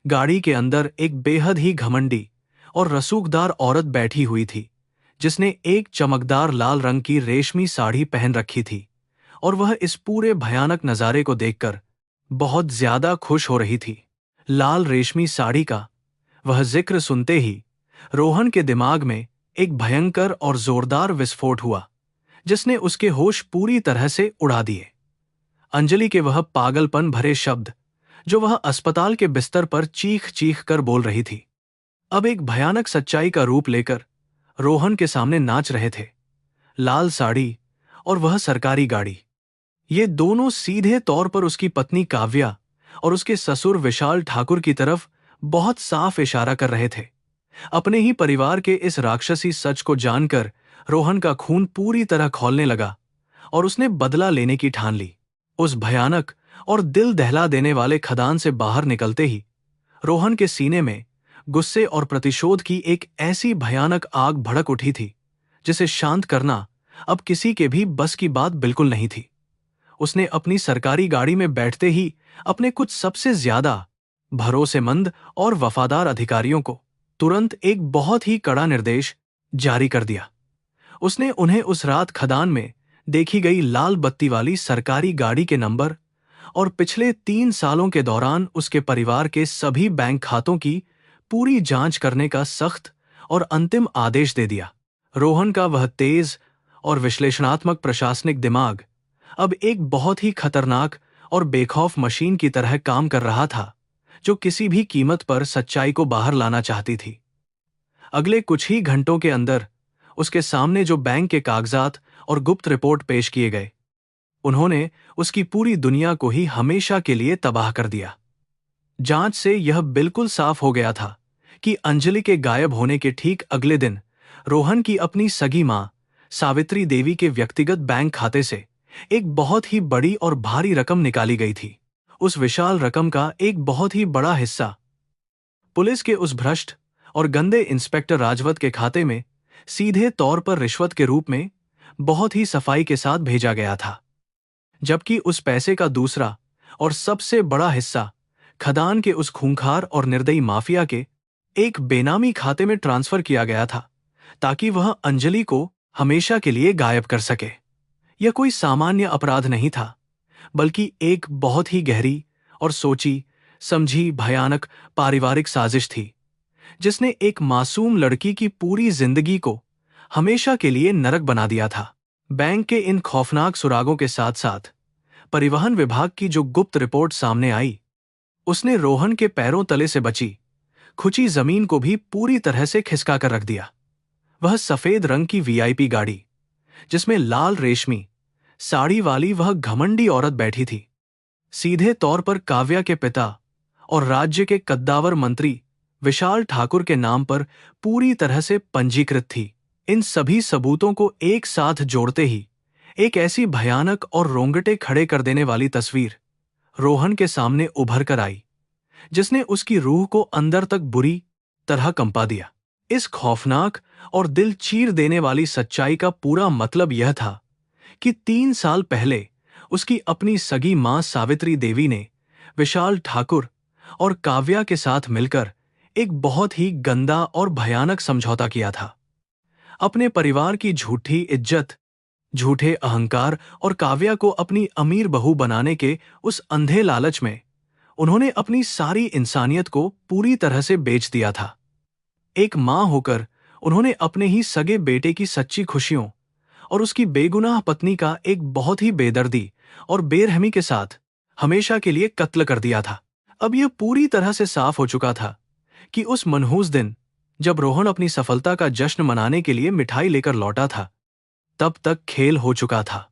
गाड़ी के अंदर एक बेहद ही घमंडी और रसूखदार औरत बैठी हुई थी, जिसने एक चमकदार लाल रंग की रेशमी साड़ी पहन रखी थी और वह इस पूरे भयानक नजारे को देखकर बहुत ज्यादा खुश हो रही थी। लाल रेशमी साड़ी का वह जिक्र सुनते ही रोहन के दिमाग में एक भयंकर और जोरदार विस्फोट हुआ, जिसने उसके होश पूरी तरह से उड़ा दिए। अंजलि के वह पागलपन भरे शब्द जो वह अस्पताल के बिस्तर पर चीख चीख कर बोल रही थी, अब एक भयानक सच्चाई का रूप लेकर रोहन के सामने नाच रहे थे। लाल साड़ी और वह सरकारी गाड़ी, ये दोनों सीधे तौर पर उसकी पत्नी काव्या और उसके ससुर विशाल ठाकुर की तरफ बहुत साफ इशारा कर रहे थे। अपने ही परिवार के इस राक्षसी सच को जानकर रोहन का खून पूरी तरह खौलने लगा और उसने बदला लेने की ठान ली। उस भयानक और दिल दहला देने वाले खदान से बाहर निकलते ही रोहन के सीने में गुस्से और प्रतिशोध की एक ऐसी भयानक आग भड़क उठी थी जिसे शांत करना अब किसी के भी बस की बात बिल्कुल नहीं थी। उसने अपनी सरकारी गाड़ी में बैठते ही अपने कुछ सबसे ज्यादा भरोसेमंद और वफादार अधिकारियों को तुरंत एक बहुत ही कड़ा निर्देश जारी कर दिया। उसने उन्हें उस रात खदान में देखी गई लाल बत्ती वाली सरकारी गाड़ी के नंबर और पिछले 3 सालों के दौरान उसके परिवार के सभी बैंक खातों की पूरी जांच करने का सख्त और अंतिम आदेश दे दिया। रोहन का वह तेज और विश्लेषणात्मक प्रशासनिक दिमाग अब एक बहुत ही खतरनाक और बेखौफ मशीन की तरह काम कर रहा था, जो किसी भी कीमत पर सच्चाई को बाहर लाना चाहती थी। अगले कुछ ही घंटों के अंदर उसके सामने जो बैंक के कागजात और गुप्त रिपोर्ट पेश किए गए, उन्होंने उसकी पूरी दुनिया को ही हमेशा के लिए तबाह कर दिया। जांच से यह बिल्कुल साफ हो गया था कि अंजलि के गायब होने के ठीक अगले दिन रोहन की अपनी सगी मां सावित्री देवी के व्यक्तिगत बैंक खाते से एक बहुत ही बड़ी और भारी रकम निकाली गई थी। उस विशाल रकम का एक बहुत ही बड़ा हिस्सा पुलिस के उस भ्रष्ट और गंदे इंस्पेक्टर राजवत के खाते में सीधे तौर पर रिश्वत के रूप में बहुत ही सफाई के साथ भेजा गया था, जबकि उस पैसे का दूसरा और सबसे बड़ा हिस्सा खदान के उस खूंखार और निर्दयी माफिया के एक बेनामी खाते में ट्रांसफर किया गया था, ताकि वह अंजलि को हमेशा के लिए गायब कर सके। यह कोई सामान्य अपराध नहीं था, बल्कि एक बहुत ही गहरी और सोची समझी भयानक पारिवारिक साजिश थी, जिसने एक मासूम लड़की की पूरी जिंदगी को हमेशा के लिए नरक बना दिया था। बैंक के इन खौफनाक सुरागों के साथ साथ परिवहन विभाग की जो गुप्त रिपोर्ट सामने आई, उसने रोहन के पैरों तले से बची खुची जमीन को भी पूरी तरह से खिसका कर रख दिया। वह सफेद रंग की वीआईपी गाड़ी, जिसमें लाल रेशमी साड़ी वाली वह घमंडी औरत बैठी थी, सीधे तौर पर काव्या के पिता और राज्य के कद्दावर मंत्री विशाल ठाकुर के नाम पर पूरी तरह से पंजीकृत थी। इन सभी सबूतों को एक साथ जोड़ते ही एक ऐसी भयानक और रोंगटे खड़े कर देने वाली तस्वीर रोहन के सामने उभर कर आई, जिसने उसकी रूह को अंदर तक बुरी तरह कंपा दिया। इस खौफनाक और दिल चीर देने वाली सच्चाई का पूरा मतलब यह था कि 3 साल पहले उसकी अपनी सगी मां सावित्री देवी ने विशाल ठाकुर और काव्या के साथ मिलकर एक बहुत ही गंदा और भयानक समझौता किया था। अपने परिवार की झूठी इज्जत, झूठे अहंकार और काव्या को अपनी अमीर बहू बनाने के उस अंधे लालच में उन्होंने अपनी सारी इंसानियत को पूरी तरह से बेच दिया था। एक मां होकर उन्होंने अपने ही सगे बेटे की सच्ची खुशियों और उसकी बेगुनाह पत्नी का एक बहुत ही बेदर्दी और बेरहमी के साथ हमेशा के लिए कत्ल कर दिया था। अब यह पूरी तरह से साफ हो चुका था कि उस मनहूस दिन जब रोहन अपनी सफलता का जश्न मनाने के लिए मिठाई लेकर लौटा था, तब तक खेल हो चुका था।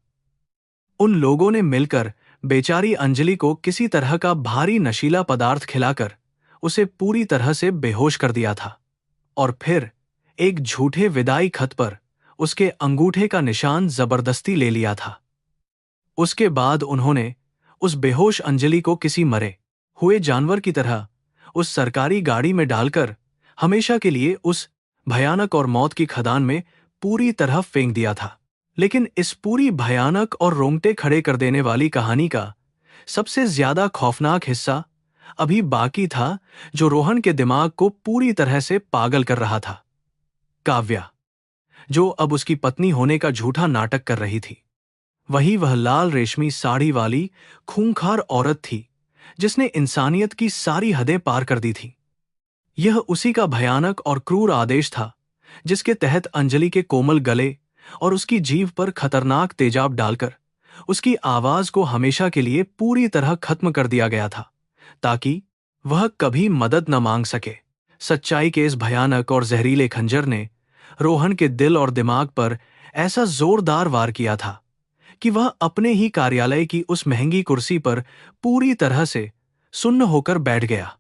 उन लोगों ने मिलकर बेचारी अंजलि को किसी तरह का भारी नशीला पदार्थ खिलाकर उसे पूरी तरह से बेहोश कर दिया था, और फिर एक झूठे विदाई खत पर उसके अंगूठे का निशान जबरदस्ती ले लिया था। उसके बाद उन्होंने उस बेहोश अंजलि को किसी मरे हुए जानवर की तरह उस सरकारी गाड़ी में डालकर हमेशा के लिए उस भयानक और मौत की खदान में पूरी तरह फेंक दिया था। लेकिन इस पूरी भयानक और रोंगटे खड़े कर देने वाली कहानी का सबसे ज्यादा खौफनाक हिस्सा अभी बाकी था, जो रोहन के दिमाग को पूरी तरह से पागल कर रहा था। काव्या, जो अब उसकी पत्नी होने का झूठा नाटक कर रही थी, वह लाल रेशमी साड़ी वाली खूंखार औरत थी जिसने इंसानियत की सारी हदें पार कर दी थी। यह उसी का भयानक और क्रूर आदेश था जिसके तहत अंजलि के कोमल गले और उसकी जीभ पर खतरनाक तेजाब डालकर उसकी आवाज को हमेशा के लिए पूरी तरह खत्म कर दिया गया था, ताकि वह कभी मदद न मांग सके। सच्चाई के इस भयानक और जहरीले खंजर ने रोहन के दिल और दिमाग पर ऐसा जोरदार वार किया था कि वह अपने ही कार्यालय की उस महंगी कुर्सी पर पूरी तरह से सुन्न होकर बैठ गया।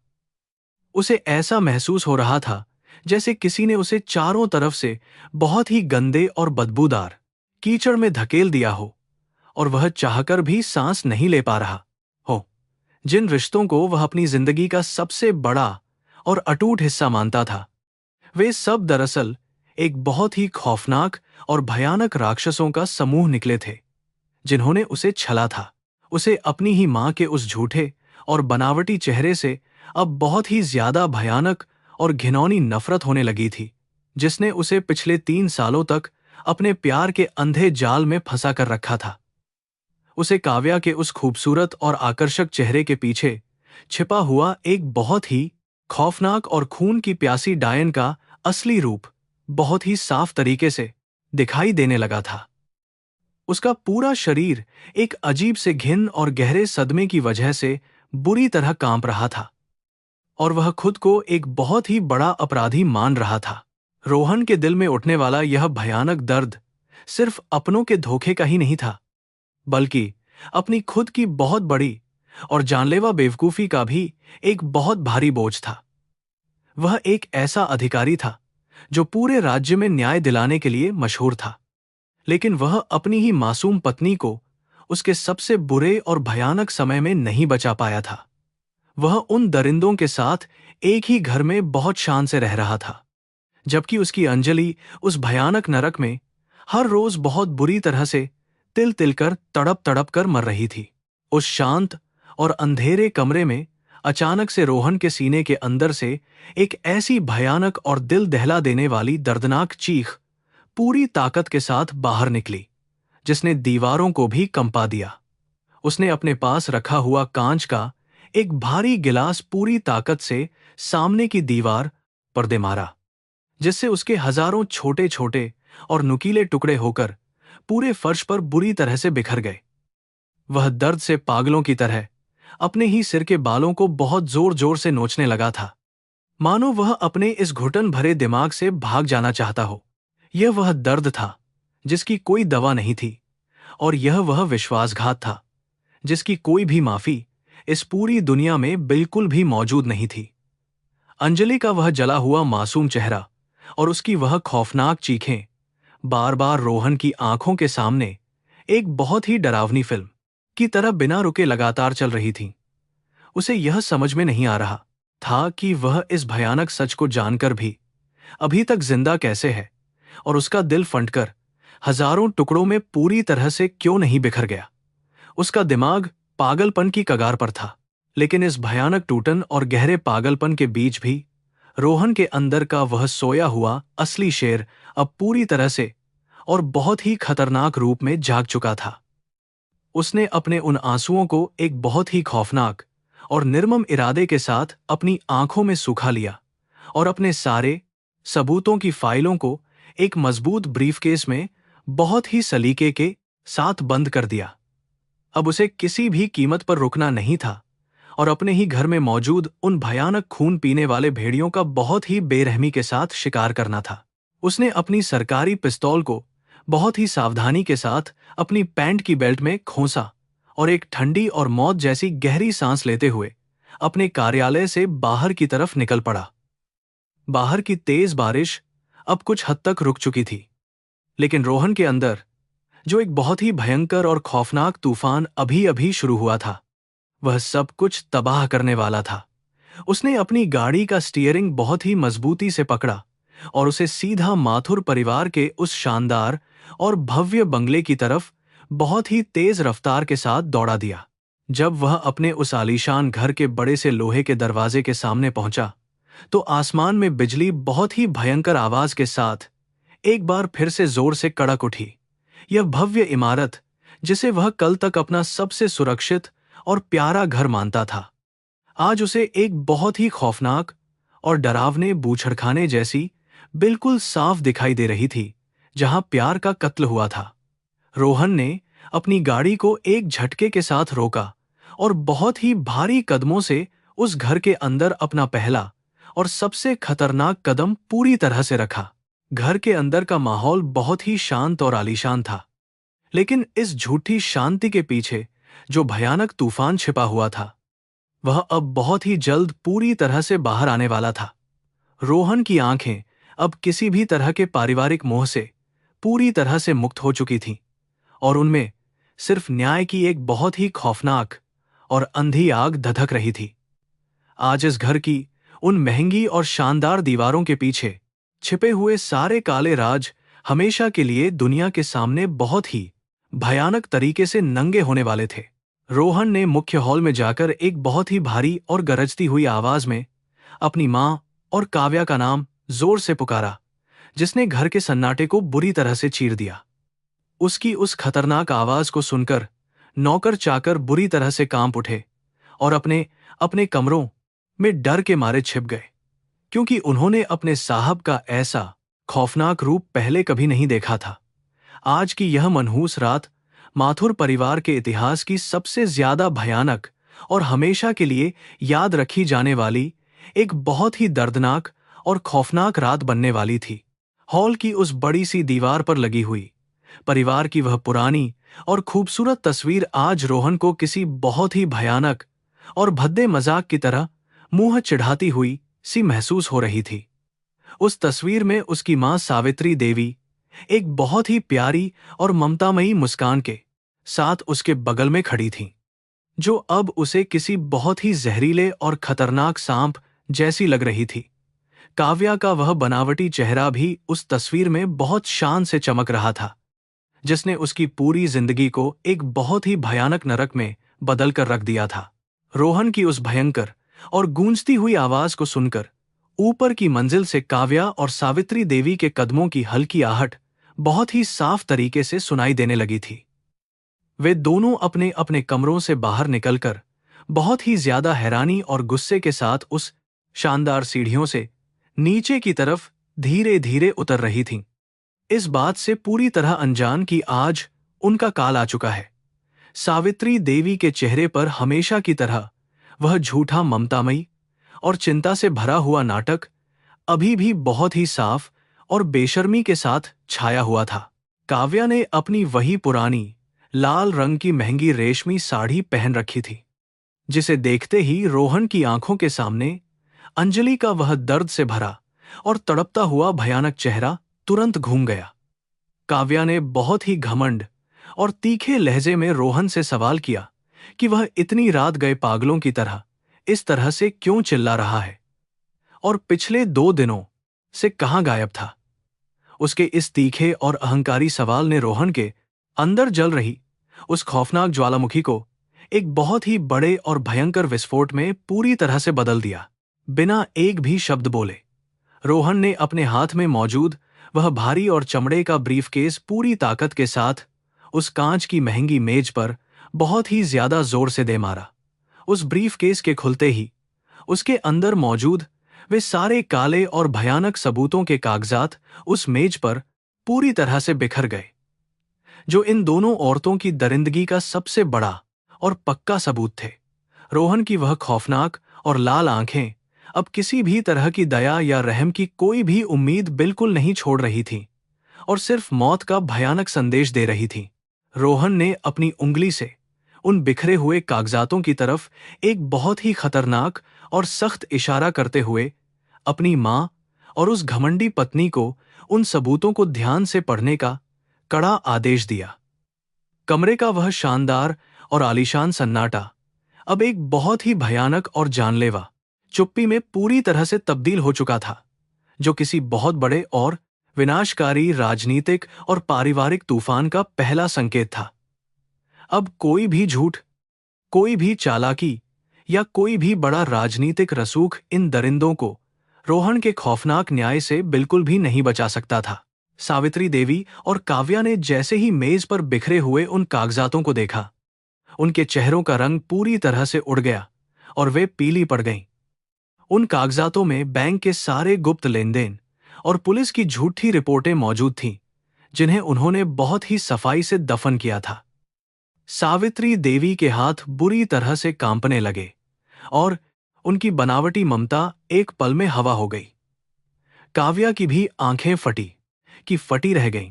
उसे ऐसा महसूस हो रहा था जैसे किसी ने उसे चारों तरफ से बहुत ही गंदे और बदबूदार कीचड़ में धकेल दिया हो, और वह चाहकर भी सांस नहीं ले पा रहा हो। जिन रिश्तों को वह अपनी जिंदगी का सबसे बड़ा और अटूट हिस्सा मानता था, वे सब दरअसल एक बहुत ही खौफनाक और भयानक राक्षसों का समूह निकले थे, जिन्होंने उसे छला था। उसे अपनी ही मां के उस झूठे और बनावटी चेहरे से अब बहुत ही ज्यादा भयानक और घिनौनी नफरत होने लगी थी, जिसने उसे पिछले 3 सालों तक अपने प्यार के अंधे जाल में फंसा कर रखा था। उसे काव्या के उस खूबसूरत और आकर्षक चेहरे के पीछे छिपा हुआ एक बहुत ही खौफनाक और खून की प्यासी डायन का असली रूप बहुत ही साफ तरीके से दिखाई देने लगा था। उसका पूरा शरीर एक अजीब से घिन और गहरे सदमे की वजह से बुरी तरह कांप रहा था, और वह खुद को एक बहुत ही बड़ा अपराधी मान रहा था। रोहन के दिल में उठने वाला यह भयानक दर्द सिर्फ अपनों के धोखे का ही नहीं था, बल्कि अपनी खुद की बहुत बड़ी और जानलेवा बेवकूफी का भी एक बहुत भारी बोझ था। वह एक ऐसा अधिकारी था जो पूरे राज्य में न्याय दिलाने के लिए मशहूर था, लेकिन वह अपनी ही मासूम पत्नी को उसके सबसे बुरे और भयानक समय में नहीं बचा पाया था। वह उन दरिंदों के साथ एक ही घर में बहुत शान से रह रहा था, जबकि उसकी अंजलि उस भयानक नरक में हर रोज बहुत बुरी तरह से तिल तिल कर तड़प तड़प कर मर रही थी। उस शांत और अंधेरे कमरे में अचानक से रोहन के सीने के अंदर से एक ऐसी भयानक और दिल दहला देने वाली दर्दनाक चीख पूरी ताकत के साथ बाहर निकली, जिसने दीवारों को भी कंपा दिया। उसने अपने पास रखा हुआ कांच का एक भारी गिलास पूरी ताकत से सामने की दीवार पर दे मारा, जिससे उसके हजारों छोटे छोटे और नुकीले टुकड़े होकर पूरे फर्श पर बुरी तरह से बिखर गए। वह दर्द से पागलों की तरह अपने ही सिर के बालों को बहुत जोर जोर से नोचने लगा था, मानो वह अपने इस घुटन भरे दिमाग से भाग जाना चाहता हो। यह वह दर्द था जिसकी कोई दवा नहीं थी, और यह वह विश्वासघात था जिसकी कोई भी माफी इस पूरी दुनिया में बिल्कुल भी मौजूद नहीं थी। अंजलि का वह जला हुआ मासूम चेहरा और उसकी वह खौफनाक चीखें बार बार रोहन की आंखों के सामने एक बहुत ही डरावनी फिल्म की तरह बिना रुके लगातार चल रही थीं। उसे यह समझ में नहीं आ रहा था कि वह इस भयानक सच को जानकर भी अभी तक जिंदा कैसे है, और उसका दिल फटकर हजारों टुकड़ों में पूरी तरह से क्यों नहीं बिखर गया। उसका दिमाग पागलपन की कगार पर था, लेकिन इस भयानक टूटन और गहरे पागलपन के बीच भी रोहन के अंदर का वह सोया हुआ असली शेर अब पूरी तरह से और बहुत ही खतरनाक रूप में जाग चुका था। उसने अपने उन आंसुओं को एक बहुत ही खौफनाक और निर्मम इरादे के साथ अपनी आंखों में सुखा लिया और अपने सारे सबूतों की फाइलों को एक मजबूत ब्रीफकेस में बहुत ही सलीके के साथ बंद कर दिया। अब उसे किसी भी कीमत पर रुकना नहीं था और अपने ही घर में मौजूद उन भयानक खून पीने वाले भेड़ियों का बहुत ही बेरहमी के साथ शिकार करना था। उसने अपनी सरकारी पिस्तौल को बहुत ही सावधानी के साथ अपनी पैंट की बेल्ट में खोसा और एक ठंडी और मौत जैसी गहरी सांस लेते हुए अपने कार्यालय से बाहर की तरफ निकल पड़ा। बाहर की तेज बारिश अब कुछ हद तक रुक चुकी थी, लेकिन रोहन के अंदर जो एक बहुत ही भयंकर और खौफनाक तूफान अभी अभी शुरू हुआ था, वह सब कुछ तबाह करने वाला था। उसने अपनी गाड़ी का स्टीयरिंग बहुत ही मजबूती से पकड़ा और उसे सीधा माथुर परिवार के उस शानदार और भव्य बंगले की तरफ बहुत ही तेज रफ्तार के साथ दौड़ा दिया। जब वह अपने उस आलीशान घर के बड़े से लोहे के दरवाजे के सामने पहुंचा, तो आसमान में बिजली बहुत ही भयंकर आवाज के साथ एक बार फिर से जोर से कड़क उठी। यह भव्य इमारत, जिसे वह कल तक अपना सबसे सुरक्षित और प्यारा घर मानता था, आज उसे एक बहुत ही खौफनाक और डरावने बूछड़खाने जैसी बिल्कुल साफ दिखाई दे रही थी, जहां प्यार का कत्ल हुआ था। रोहन ने अपनी गाड़ी को एक झटके के साथ रोका और बहुत ही भारी कदमों से उस घर के अंदर अपना पहला और सबसे खतरनाक कदम पूरी तरह से रखा। घर के अंदर का माहौल बहुत ही शांत और आलीशान था, लेकिन इस झूठी शांति के पीछे जो भयानक तूफान छिपा हुआ था, वह अब बहुत ही जल्द पूरी तरह से बाहर आने वाला था। रोहन की आंखें अब किसी भी तरह के पारिवारिक मोह से पूरी तरह से मुक्त हो चुकी थीं, और उनमें सिर्फ न्याय की एक बहुत ही खौफनाक और अंधी आग धधक रही थी। आज इस घर की उन महंगी और शानदार दीवारों के पीछे छिपे हुए सारे काले राज हमेशा के लिए दुनिया के सामने बहुत ही भयानक तरीके से नंगे होने वाले थे। रोहन ने मुख्य हॉल में जाकर एक बहुत ही भारी और गरजती हुई आवाज में अपनी मां और काव्या का नाम जोर से पुकारा, जिसने घर के सन्नाटे को बुरी तरह से चीर दिया। उसकी उस खतरनाक आवाज को सुनकर नौकर चाकर बुरी तरह से कांप उठे और अपने अपने कमरों में डर के मारे छिप गए, क्योंकि उन्होंने अपने साहब का ऐसा खौफनाक रूप पहले कभी नहीं देखा था। आज की यह मनहूस रात माथुर परिवार के इतिहास की सबसे ज्यादा भयानक और हमेशा के लिए याद रखी जाने वाली एक बहुत ही दर्दनाक और खौफनाक रात बनने वाली थी। हॉल की उस बड़ी सी दीवार पर लगी हुई परिवार की वह पुरानी और खूबसूरत तस्वीर आज रोहन को किसी बहुत ही भयानक और भद्दे मजाक की तरह मुंह चिढ़ाती हुई सी महसूस हो रही थी। उस तस्वीर में उसकी मां सावित्री देवी एक बहुत ही प्यारी और ममतामयी मुस्कान के साथ उसके बगल में खड़ी थीं, जो अब उसे किसी बहुत ही जहरीले और खतरनाक सांप जैसी लग रही थी। काव्या का वह बनावटी चेहरा भी उस तस्वीर में बहुत शान से चमक रहा था, जिसने उसकी पूरी जिंदगी को एक बहुत ही भयानक नरक में बदल कर रख दिया था। रोहन की उस भयंकर और गूंजती हुई आवाज को सुनकर ऊपर की मंजिल से काव्या और सावित्री देवी के कदमों की हल्की आहट बहुत ही साफ तरीके से सुनाई देने लगी थी। वे दोनों अपने अपने कमरों से बाहर निकलकर बहुत ही ज्यादा हैरानी और गुस्से के साथ उस शानदार सीढ़ियों से नीचे की तरफ धीरे धीरे उतर रही थीं। इस बात से पूरी तरह अनजान कि आज उनका काल आ चुका है। सावित्री देवी के चेहरे पर हमेशा की तरह वह झूठा ममतामयी और चिंता से भरा हुआ नाटक अभी भी बहुत ही साफ और बेशर्मी के साथ छाया हुआ था। काव्या ने अपनी वही पुरानी लाल रंग की महंगी रेशमी साड़ी पहन रखी थी, जिसे देखते ही रोहन की आंखों के सामने अंजलि का वह दर्द से भरा और तड़पता हुआ भयानक चेहरा तुरंत घूम गया। काव्या ने बहुत ही घमंड और तीखे लहजे में रोहन से सवाल किया कि वह इतनी रात गए पागलों की तरह इस तरह से क्यों चिल्ला रहा है और पिछले 2 दिनों से कहां गायब था। उसके इस तीखे और अहंकारी सवाल ने रोहन के अंदर जल रही उस खौफनाक ज्वालामुखी को एक बहुत ही बड़े और भयंकर विस्फोट में पूरी तरह से बदल दिया। बिना एक भी शब्द बोले रोहन ने अपने हाथ में मौजूद वह भारी और चमड़े का ब्रीफकेस पूरी ताकत के साथ उस कांच की महंगी मेज पर बहुत ही ज्यादा जोर से दे मारा। उस ब्रीफकेस के खुलते ही उसके अंदर मौजूद वे सारे काले और भयानक सबूतों के कागजात उस मेज पर पूरी तरह से बिखर गए, जो इन दोनों औरतों की दरिंदगी का सबसे बड़ा और पक्का सबूत थे। रोहन की वह खौफनाक और लाल आंखें अब किसी भी तरह की दया या रहम की कोई भी उम्मीद बिल्कुल नहीं छोड़ रही थीं और सिर्फ मौत का भयानक संदेश दे रही थीं। रोहन ने अपनी उंगली से उन बिखरे हुए कागजातों की तरफ एक बहुत ही खतरनाक और सख्त इशारा करते हुए अपनी मां और उस घमंडी पत्नी को उन सबूतों को ध्यान से पढ़ने का कड़ा आदेश दिया। कमरे का वह शानदार और आलीशान सन्नाटा अब एक बहुत ही भयानक और जानलेवा चुप्पी में पूरी तरह से तब्दील हो चुका था, जो किसी बहुत बड़े और विनाशकारी राजनीतिक और पारिवारिक तूफान का पहला संकेत था। अब कोई भी झूठ, कोई भी चालाकी या कोई भी बड़ा राजनीतिक रसूख इन दरिंदों को रोहन के खौफनाक न्याय से बिल्कुल भी नहीं बचा सकता था। सावित्री देवी और काव्या ने जैसे ही मेज पर बिखरे हुए उन कागजातों को देखा, उनके चेहरों का रंग पूरी तरह से उड़ गया और वे पीली पड़ गईं। उन कागजातों में बैंक के सारे गुप्त लेनदेन और पुलिस की झूठी रिपोर्टें मौजूद थीं, जिन्हें उन्होंने बहुत ही सफाई से दफन किया था। सावित्री देवी के हाथ बुरी तरह से कांपने लगे और उनकी बनावटी ममता एक पल में हवा हो गई। काव्या की भी आंखें फटी रह गईं,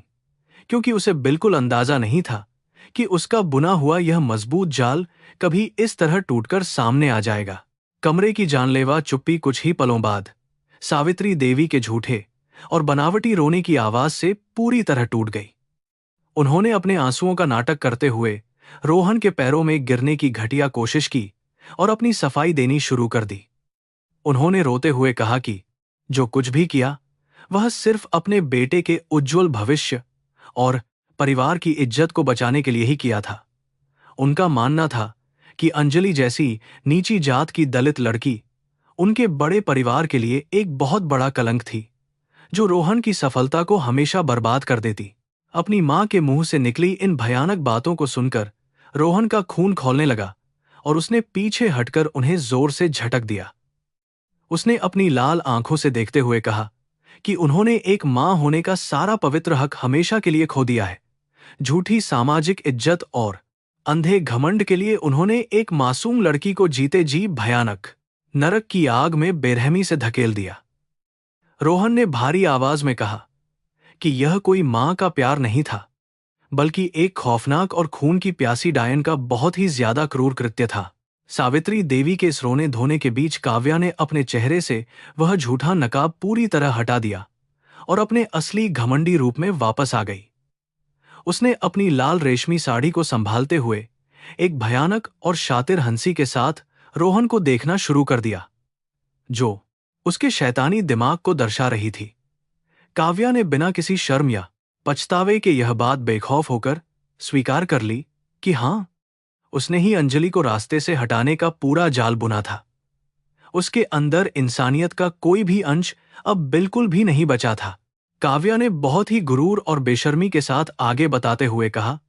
क्योंकि उसे बिल्कुल अंदाजा नहीं था कि उसका बुना हुआ यह मजबूत जाल कभी इस तरह टूटकर सामने आ जाएगा। कमरे की जानलेवा चुप्पी कुछ ही पलों बाद सावित्री देवी के झूठे और बनावटी रोने की आवाज से पूरी तरह टूट गई। उन्होंने अपने आंसुओं का नाटक करते हुए रोहन के पैरों में गिरने की घटिया कोशिश की और अपनी सफाई देनी शुरू कर दी। उन्होंने रोते हुए कहा कि जो कुछ भी किया वह सिर्फ अपने बेटे के उज्जवल भविष्य और परिवार की इज्जत को बचाने के लिए ही किया था। उनका मानना था कि अंजलि जैसी नीची जात की दलित लड़की उनके बड़े परिवार के लिए एक बहुत बड़ा कलंक थी, जो रोहन की सफलता को हमेशा बर्बाद कर देती। अपनी मां के मुंह से निकली इन भयानक बातों को सुनकर रोहन का खून खौलने लगा और उसने पीछे हटकर उन्हें जोर से झटक दिया। उसने अपनी लाल आंखों से देखते हुए कहा कि उन्होंने एक मां होने का सारा पवित्र हक हमेशा के लिए खो दिया है। झूठी सामाजिक इज्जत और अंधे घमंड के लिए उन्होंने एक मासूम लड़की को जीते जी भयानक नरक की आग में बेरहमी से धकेल दिया। रोहन ने भारी आवाज में कहा कि यह कोई मां का प्यार नहीं था, बल्कि एक खौफनाक और खून की प्यासी डायन का बहुत ही ज्यादा क्रूर कृत्य था। सावित्री देवी के इस रोने धोने के बीच काव्या ने अपने चेहरे से वह झूठा नकाब पूरी तरह हटा दिया और अपने असली घमंडी रूप में वापस आ गई। उसने अपनी लाल रेशमी साड़ी को संभालते हुए एक भयानक और शातिर हंसी के साथ रोहन को देखना शुरू कर दिया, जो उसके शैतानी दिमाग को दर्शा रही थी। काव्या ने बिना किसी शर्म या पछतावे के यह बात बेखौफ होकर स्वीकार कर ली कि हां, उसने ही अंजलि को रास्ते से हटाने का पूरा जाल बुना था। उसके अंदर इंसानियत का कोई भी अंश अब बिल्कुल भी नहीं बचा था। काव्या ने बहुत ही गुरूर और बेशर्मी के साथ आगे बताते हुए कहा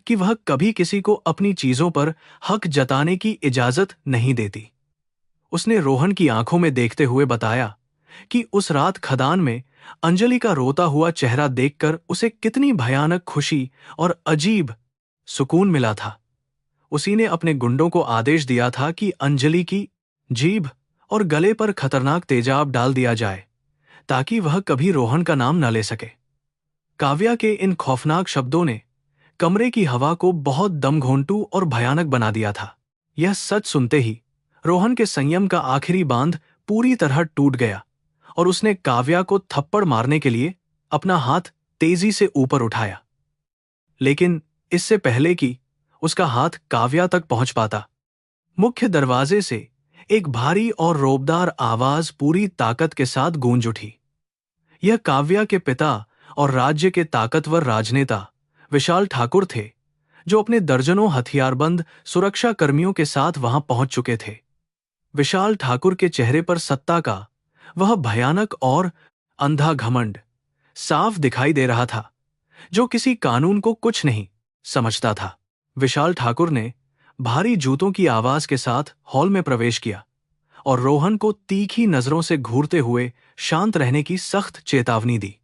कि वह कभी किसी को अपनी चीजों पर हक जताने की इजाजत नहीं देती। उसने रोहन की आंखों में देखते हुए बताया कि उस रात खदान में अंजलि का रोता हुआ चेहरा देखकर उसे कितनी भयानक खुशी और अजीब सुकून मिला था। उसी ने अपने गुंडों को आदेश दिया था कि अंजलि की जीभ और गले पर खतरनाक तेजाब डाल दिया जाए ताकि वह कभी रोहन का नाम न ले सके। काव्या के इन खौफनाक शब्दों ने कमरे की हवा को बहुत दमघोंटू और भयानक बना दिया था। यह सच सुनते ही रोहन के संयम का आखिरी बांध पूरी तरह टूट गया और उसने काव्या को थप्पड़ मारने के लिए अपना हाथ तेजी से ऊपर उठाया। लेकिन इससे पहले कि उसका हाथ काव्या तक पहुंच पाता, मुख्य दरवाजे से एक भारी और रोबदार आवाज पूरी ताकत के साथ गूंज उठी। यह काव्या के पिता और राज्य के ताकतवर राजनेता विशाल ठाकुर थे, जो अपने दर्जनों हथियारबंद सुरक्षा कर्मियों के साथ वहां पहुंच चुके थे। विशाल ठाकुर के चेहरे पर सत्ता का वह भयानक और अंधा घमंड साफ दिखाई दे रहा था, जो किसी कानून को कुछ नहीं समझता था। विशाल ठाकुर ने भारी जूतों की आवाज के साथ हॉल में प्रवेश किया और रोहन को तीखी नजरों से घूरते हुए शांत रहने की सख्त चेतावनी दी।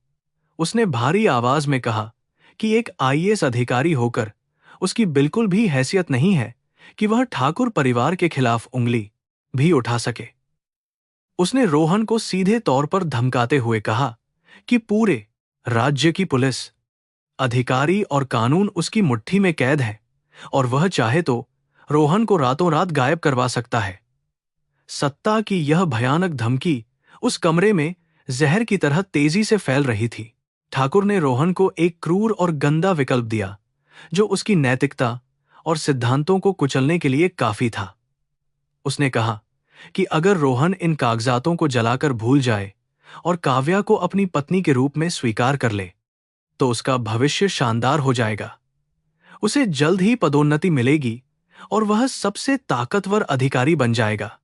उसने भारी आवाज में कहा कि एक आईएएस अधिकारी होकर उसकी बिल्कुल भी हैसियत नहीं है कि वह ठाकुर परिवार के खिलाफ उंगली भी उठा सके। उसने रोहन को सीधे तौर पर धमकाते हुए कहा कि पूरे राज्य की पुलिस, अधिकारी और कानून उसकी मुट्ठी में कैद है और वह चाहे तो रोहन को रातों रात गायब करवा सकता है। सत्ता की यह भयानक धमकी उस कमरे में जहर की तरह तेजी से फैल रही थी। ठाकुर ने रोहन को एक क्रूर और गंदा विकल्प दिया, जो उसकी नैतिकता और सिद्धांतों को कुचलने के लिए काफी था। उसने कहा कि अगर रोहन इन कागजातों को जलाकर भूल जाए और काव्या को अपनी पत्नी के रूप में स्वीकार कर ले, तो उसका भविष्य शानदार हो जाएगा। उसे जल्द ही पदोन्नति मिलेगी और वह सबसे ताकतवर अधिकारी बन जाएगा।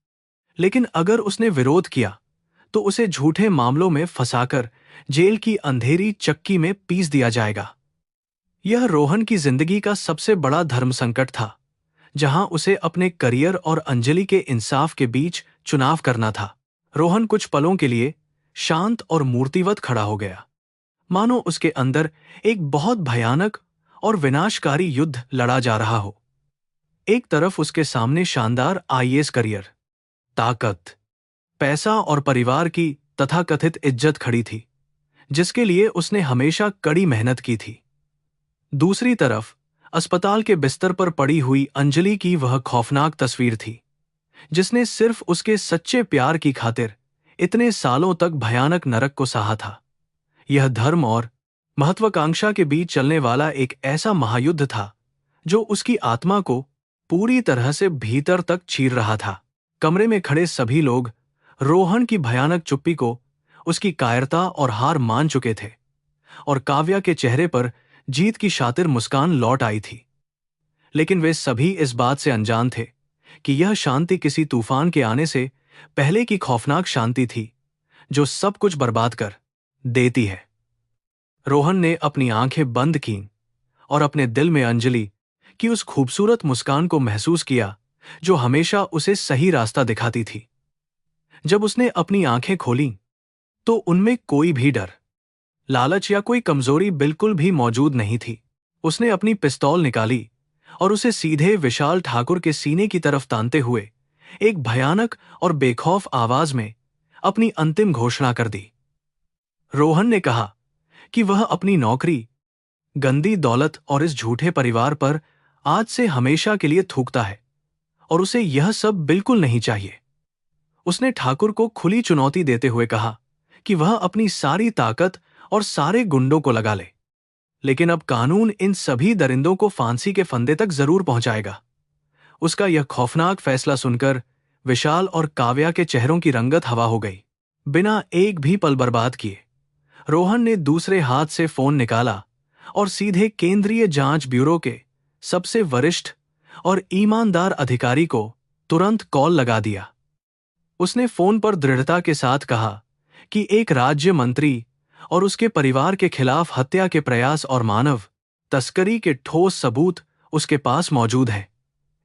लेकिन अगर उसने विरोध किया, तो उसे झूठे मामलों में फंसाकर जेल की अंधेरी चक्की में पीस दिया जाएगा। यह रोहन की जिंदगी का सबसे बड़ा धर्म संकट था, जहां उसे अपने करियर और अंजलि के इंसाफ के बीच चुनाव करना था। रोहन कुछ पलों के लिए शांत और मूर्तिवत खड़ा हो गया, मानो उसके अंदर एक बहुत भयानक और विनाशकारी युद्ध लड़ा जा रहा हो। एक तरफ उसके सामने शानदार आईएएस करियर, ताकत, पैसा और परिवार की तथाकथित इज्जत खड़ी थी, जिसके लिए उसने हमेशा कड़ी मेहनत की थी। दूसरी तरफ अस्पताल के बिस्तर पर पड़ी हुई अंजलि की वह खौफनाक तस्वीर थी, जिसने सिर्फ उसके सच्चे प्यार की खातिर इतने सालों तक भयानक नरक को सहा था। यह धर्म और महत्वाकांक्षा के बीच चलने वाला एक ऐसा महायुद्ध था, जो उसकी आत्मा को पूरी तरह से भीतर तक चीर रहा था। कमरे में खड़े सभी लोग रोहन की भयानक चुप्पी को उसकी कायरता और हार मान चुके थे, और काव्या के चेहरे पर जीत की शातिर मुस्कान लौट आई थी। लेकिन वे सभी इस बात से अनजान थे कि यह शांति किसी तूफान के आने से पहले की खौफनाक शांति थी, जो सब कुछ बर्बाद कर देती है। रोहन ने अपनी आंखें बंद कीं और अपने दिल में अंजलि की उस खूबसूरत मुस्कान को महसूस किया, जो हमेशा उसे सही रास्ता दिखाती थी। जब उसने अपनी आंखें खोलीं, तो उनमें कोई भी डर, लालच या कोई कमजोरी बिल्कुल भी मौजूद नहीं थी। उसने अपनी पिस्तौल निकाली और उसे सीधे विशाल ठाकुर के सीने की तरफ तानते हुए एक भयानक और बेखौफ आवाज में अपनी अंतिम घोषणा कर दी। रोहन ने कहा कि वह अपनी नौकरी, गंदी दौलत और इस झूठे परिवार पर आज से हमेशा के लिए थूकता है, और उसे यह सब बिल्कुल नहीं चाहिए। उसने ठाकुर को खुली चुनौती देते हुए कहा कि वह अपनी सारी ताकत और सारे गुंडों को लगा ले, लेकिन अब कानून इन सभी दरिंदों को फांसी के फंदे तक जरूर पहुंचाएगा। उसका यह खौफनाक फैसला सुनकर विशाल और काव्या के चेहरों की रंगत हवा हो गई। बिना एक भी पल बर्बाद किए रोहन ने दूसरे हाथ से फोन निकाला और सीधे केंद्रीय जांच ब्यूरो के सबसे वरिष्ठ और ईमानदार अधिकारी को तुरंत कॉल लगा दिया। उसने फोन पर दृढ़ता के साथ कहा कि एक राज्य मंत्री और उसके परिवार के खिलाफ हत्या के प्रयास और मानव तस्करी के ठोस सबूत उसके पास मौजूद हैं।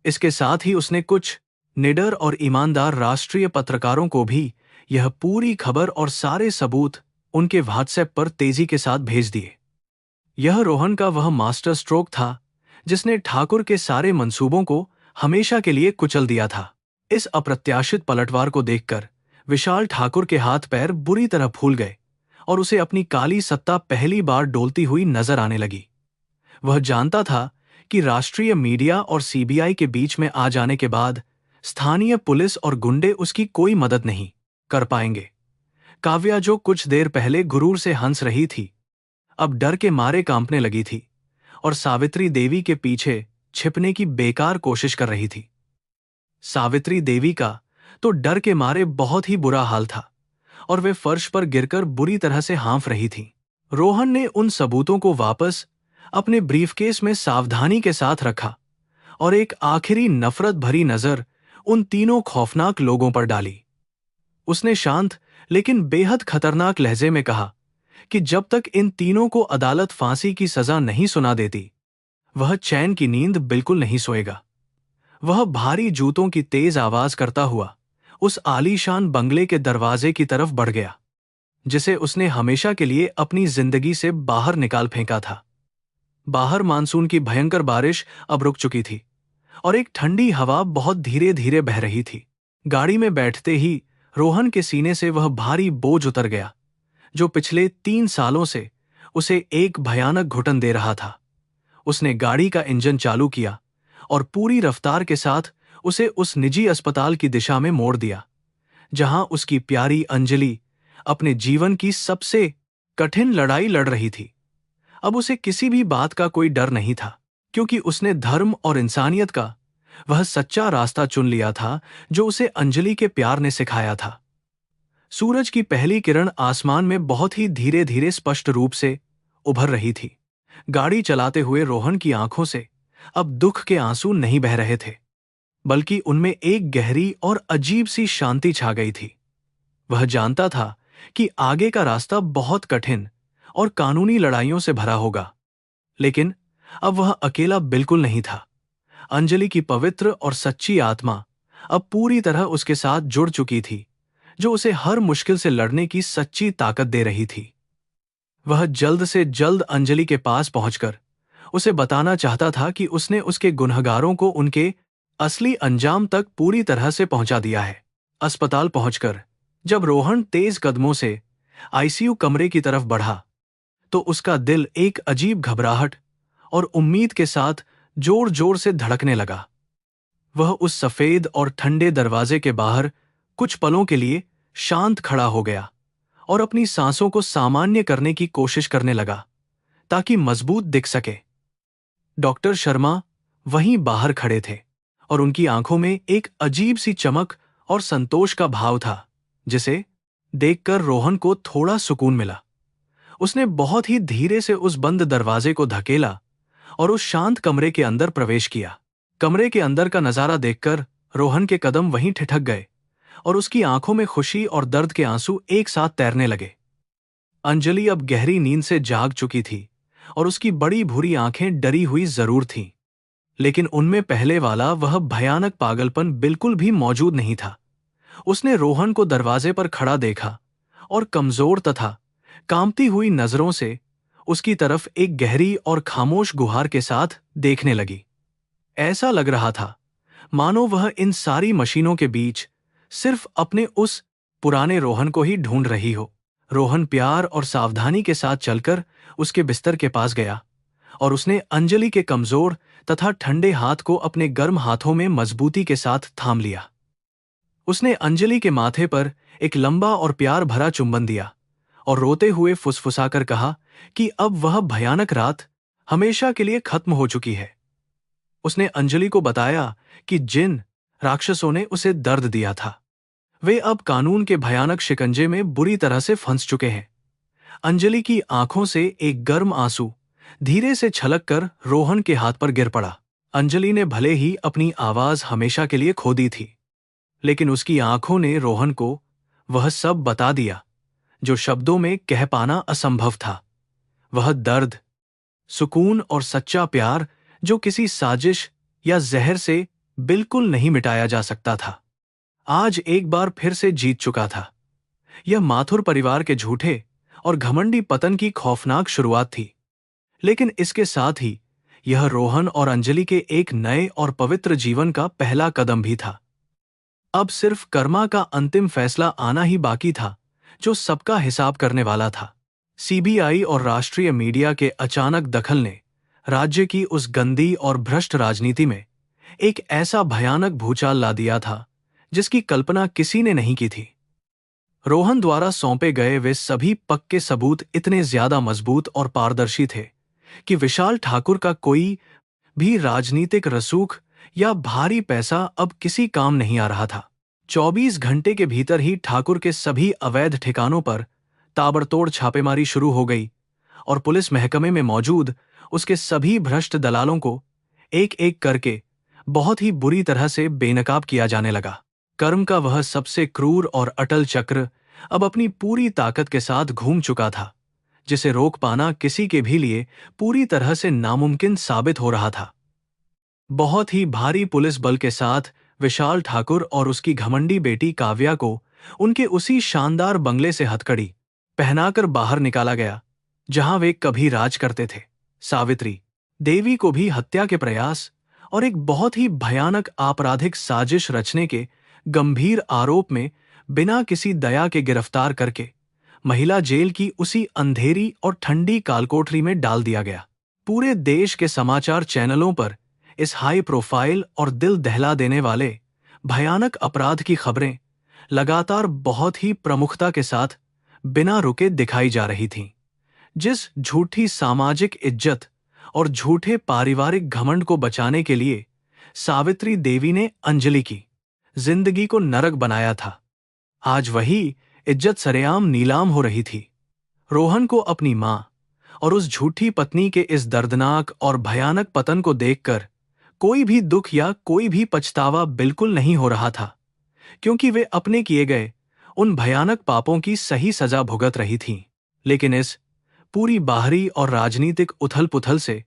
इसके साथ ही उसने कुछ निडर और ईमानदार राष्ट्रीय पत्रकारों को भी यह पूरी खबर और सारे सबूत उनके व्हाट्सएप पर तेजी के साथ भेज दिए। यह रोहन का वह मास्टर स्ट्रोक था जिसने ठाकुर के सारे मंसूबों को हमेशा के लिए कुचल दिया था। इस अप्रत्याशित पलटवार को देखकर विशाल ठाकुर के हाथ पैर बुरी तरह फूल गए और उसे अपनी काली सत्ता पहली बार डोलती हुई नजर आने लगी। वह जानता था कि राष्ट्रीय मीडिया और सीबीआई के बीच में आ जाने के बाद स्थानीय पुलिस और गुंडे उसकी कोई मदद नहीं कर पाएंगे। काव्या, जो कुछ देर पहले गुरूर से हंस रही थी, अब डर के मारे कांपने लगी थी और सावित्री देवी के पीछे छिपने की बेकार कोशिश कर रही थी। सावित्री देवी का तो डर के मारे बहुत ही बुरा हाल था और वे फर्श पर गिरकर बुरी तरह से हाँफ रही थी। रोहन ने उन सबूतों को वापस अपने ब्रीफकेस में सावधानी के साथ रखा और एक आखिरी नफरत भरी नजर उन तीनों खौफनाक लोगों पर डाली। उसने शांत लेकिन बेहद खतरनाक लहजे में कहा कि जब तक इन तीनों को अदालत फांसी की सजा नहीं सुना देती, वह चैन की नींद बिल्कुल नहीं सोएगा। वह भारी जूतों की तेज आवाज करता हुआ उस आलीशान बंगले के दरवाजे की तरफ बढ़ गया जिसे उसने हमेशा के लिए अपनी जिंदगी से बाहर निकाल फेंका था। बाहर मानसून की भयंकर बारिश अब रुक चुकी थी और एक ठंडी हवा बहुत धीरे धीरे बह रही थी। गाड़ी में बैठते ही रोहन के सीने से वह भारी बोझ उतर गया जो पिछले 3 सालों से उसे एक भयानक घुटन दे रहा था। उसने गाड़ी का इंजन चालू किया और पूरी रफ्तार के साथ उसे उस निजी अस्पताल की दिशा में मोड़ दिया जहां उसकी प्यारी अंजलि अपने जीवन की सबसे कठिन लड़ाई लड़ रही थी। अब उसे किसी भी बात का कोई डर नहीं था क्योंकि उसने धर्म और इंसानियत का वह सच्चा रास्ता चुन लिया था जो उसे अंजलि के प्यार ने सिखाया था। सूरज की पहली किरण आसमान में बहुत ही धीरे धीरे स्पष्ट रूप से उभर रही थी। गाड़ी चलाते हुए रोहन की आंखों से अब दुख के आंसू नहीं बह रहे थे, बल्कि उनमें एक गहरी और अजीब सी शांति छा गई थी। वह जानता था कि आगे का रास्ता बहुत कठिन और कानूनी लड़ाइयों से भरा होगा, लेकिन अब वह अकेला बिल्कुल नहीं था। अंजलि की पवित्र और सच्ची आत्मा अब पूरी तरह उसके साथ जुड़ चुकी थी, जो उसे हर मुश्किल से लड़ने की सच्ची ताकत दे रही थी। वह जल्द से जल्द अंजलि के पास पहुंचकर उसे बताना चाहता था कि उसने उसके गुनहगारों को उनके असली अंजाम तक पूरी तरह से पहुंचा दिया है। अस्पताल पहुंचकर जब रोहन तेज कदमों से आईसीयू कमरे की तरफ बढ़ा तो उसका दिल एक अजीब घबराहट और उम्मीद के साथ जोर जोर से धड़कने लगा। वह उस सफेद और ठंडे दरवाजे के बाहर कुछ पलों के लिए शांत खड़ा हो गया और अपनी सांसों को सामान्य करने की कोशिश करने लगा ताकि मजबूत दिख सके। डॉक्टर शर्मा वहीं बाहर खड़े थे और उनकी आंखों में एक अजीब सी चमक और संतोष का भाव था जिसे देखकर रोहन को थोड़ा सुकून मिला। उसने बहुत ही धीरे से उस बंद दरवाजे को धकेला और उस शांत कमरे के अंदर प्रवेश किया। कमरे के अंदर का नजारा देखकर रोहन के कदम वहीं ठिठक गए और उसकी आंखों में खुशी और दर्द के आंसू एक साथ तैरने लगे। अंजलि अब गहरी नींद से जाग चुकी थी और उसकी बड़ी भूरी आंखें डरी हुई जरूर थीं, लेकिन उनमें पहले वाला वह भयानक पागलपन बिल्कुल भी मौजूद नहीं था। उसने रोहन को दरवाजे पर खड़ा देखा और कमजोर तथा कांपती हुई नजरों से उसकी तरफ एक गहरी और खामोश गुहार के साथ देखने लगी। ऐसा लग रहा था मानो वह इन सारी मशीनों के बीच सिर्फ अपने उस पुराने रोहन को ही ढूंढ रही हो। रोहन प्यार और सावधानी के साथ चलकर उसके बिस्तर के पास गया और उसने अंजलि के कमजोर तथा ठंडे हाथ को अपने गर्म हाथों में मजबूती के साथ थाम लिया। उसने अंजलि के माथे पर एक लंबा और प्यार भरा चुंबन दिया और रोते हुए फुसफुसाकर कहा कि अब वह भयानक रात हमेशा के लिए खत्म हो चुकी है। उसने अंजलि को बताया कि जिन राक्षसों ने उसे दर्द दिया था वे अब कानून के भयानक शिकंजे में बुरी तरह से फंस चुके हैं। अंजलि की आंखों से एक गर्म आंसू धीरे से छलककर रोहन के हाथ पर गिर पड़ा। अंजलि ने भले ही अपनी आवाज हमेशा के लिए खो दी थी, लेकिन उसकी आंखों ने रोहन को वह सब बता दिया जो शब्दों में कह पाना असंभव था। वह दर्द, सुकून और सच्चा प्यार जो किसी साजिश या जहर से बिल्कुल नहीं मिटाया जा सकता था, आज एक बार फिर से जीत चुका था। यह माथुर परिवार के झूठे और घमंडी पतन की खौफनाक शुरुआत थी, लेकिन इसके साथ ही यह रोहन और अंजलि के एक नए और पवित्र जीवन का पहला कदम भी था। अब सिर्फ कर्मा का अंतिम फैसला आना ही बाकी था, जो सबका हिसाब करने वाला था। सीबीआई और राष्ट्रीय मीडिया के अचानक दखल ने राज्य की उस गंदी और भ्रष्ट राजनीति में एक ऐसा भयानक भूचाल ला दिया था जिसकी कल्पना किसी ने नहीं की थी। रोहन द्वारा सौंपे गए वे सभी पक्के सबूत इतने ज्यादा मजबूत और पारदर्शी थे कि विशाल ठाकुर का कोई भी राजनीतिक रसूख या भारी पैसा अब किसी काम नहीं आ रहा था। 24 घंटे के भीतर ही ठाकुर के सभी अवैध ठिकानों पर ताबड़तोड़ छापेमारी शुरू हो गई और पुलिस महकमे में मौजूद उसके सभी भ्रष्ट दलालों को एक एक करके बहुत ही बुरी तरह से बेनकाब किया जाने लगा। कर्म का वह सबसे क्रूर और अटल चक्र अब अपनी पूरी ताकत के साथ घूम चुका था, जिसे रोक पाना किसी के भी लिए पूरी तरह से नामुमकिन साबित हो रहा था। बहुत ही भारी पुलिस बल के साथ विशाल ठाकुर और उसकी घमंडी बेटी काव्या को उनके उसी शानदार बंगले से हथकड़ी पहनाकर बाहर निकाला गया जहां वे कभी राज करते थे। सावित्री देवी को भी हत्या के प्रयास और एक बहुत ही भयानक आपराधिक साजिश रचने के गंभीर आरोप में बिना किसी दया के गिरफ्तार करके महिला जेल की उसी अंधेरी और ठंडी कालकोठरी में डाल दिया गया। पूरे देश के समाचार चैनलों पर इस हाई प्रोफाइल और दिल दहला देने वाले भयानक अपराध की खबरें लगातार बहुत ही प्रमुखता के साथ बिना रुके दिखाई जा रही थीं। जिस झूठी सामाजिक इज्जत और झूठे पारिवारिक घमंड को बचाने के लिए सावित्री देवी ने अंजलि की जिंदगी को नरक बनाया था, आज वही इज्जत सरेआम नीलाम हो रही थी। रोहन को अपनी मां और उस झूठी पत्नी के इस दर्दनाक और भयानक पतन को देखकर कोई भी दुख या कोई भी पछतावा बिल्कुल नहीं हो रहा था, क्योंकि वे अपने किए गए उन भयानक पापों की सही सजा भुगत रही थीं। लेकिन इस पूरी बाहरी और राजनीतिक उथल-पुथल से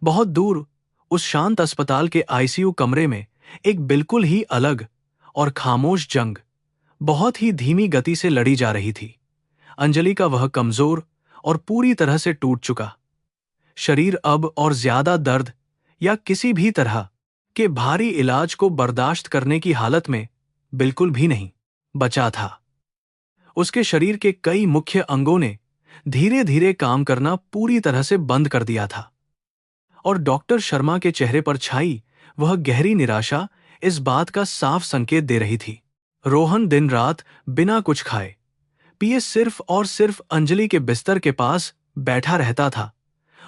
बहुत दूर उस शांत अस्पताल के आईसीयू कमरे में एक बिल्कुल ही अलग और खामोश जंग बहुत ही धीमी गति से लड़ी जा रही थी। अंजलि का वह कमजोर और पूरी तरह से टूट चुका शरीर अब और ज्यादा दर्द या किसी भी तरह के भारी इलाज को बर्दाश्त करने की हालत में बिल्कुल भी नहीं बचा था। उसके शरीर के कई मुख्य अंगों ने धीरे धीरे काम करना पूरी तरह से बंद कर दिया था और डॉक्टर शर्मा के चेहरे पर छाई वह गहरी निराशा इस बात का साफ संकेत दे रही थी। रोहन दिन रात बिना कुछ खाए पिए सिर्फ और सिर्फ अंजलि के बिस्तर के पास बैठा रहता था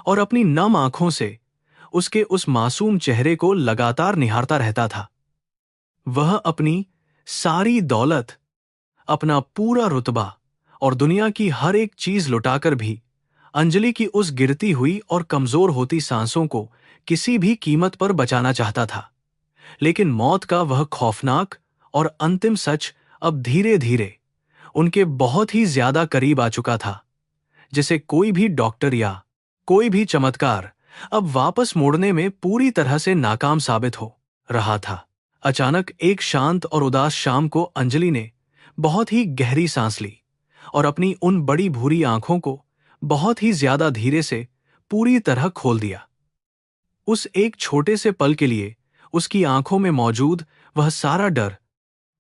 और अपनी नम आंखों से उसके उस मासूम चेहरे को लगातार निहारता रहता था। वह अपनी सारी दौलत, अपना पूरा रुतबा और दुनिया की हर एक चीज लुटाकर भी अंजलि की उस गिरती हुई और कमजोर होती सांसों को किसी भी कीमत पर बचाना चाहता था। लेकिन मौत का वह खौफनाक और अंतिम सच अब धीरे धीरे उनके बहुत ही ज्यादा करीब आ चुका था, जिसे कोई भी डॉक्टर या कोई भी चमत्कार अब वापस मोड़ने में पूरी तरह से नाकाम साबित हो रहा था। अचानक एक शांत और उदास शाम को अंजलि ने बहुत ही गहरी सांस ली और अपनी उन बड़ी भूरी आंखों को बहुत ही ज्यादा धीरे से पूरी तरह खोल दिया। उस एक छोटे से पल के लिए उसकी आंखों में मौजूद वह सारा डर,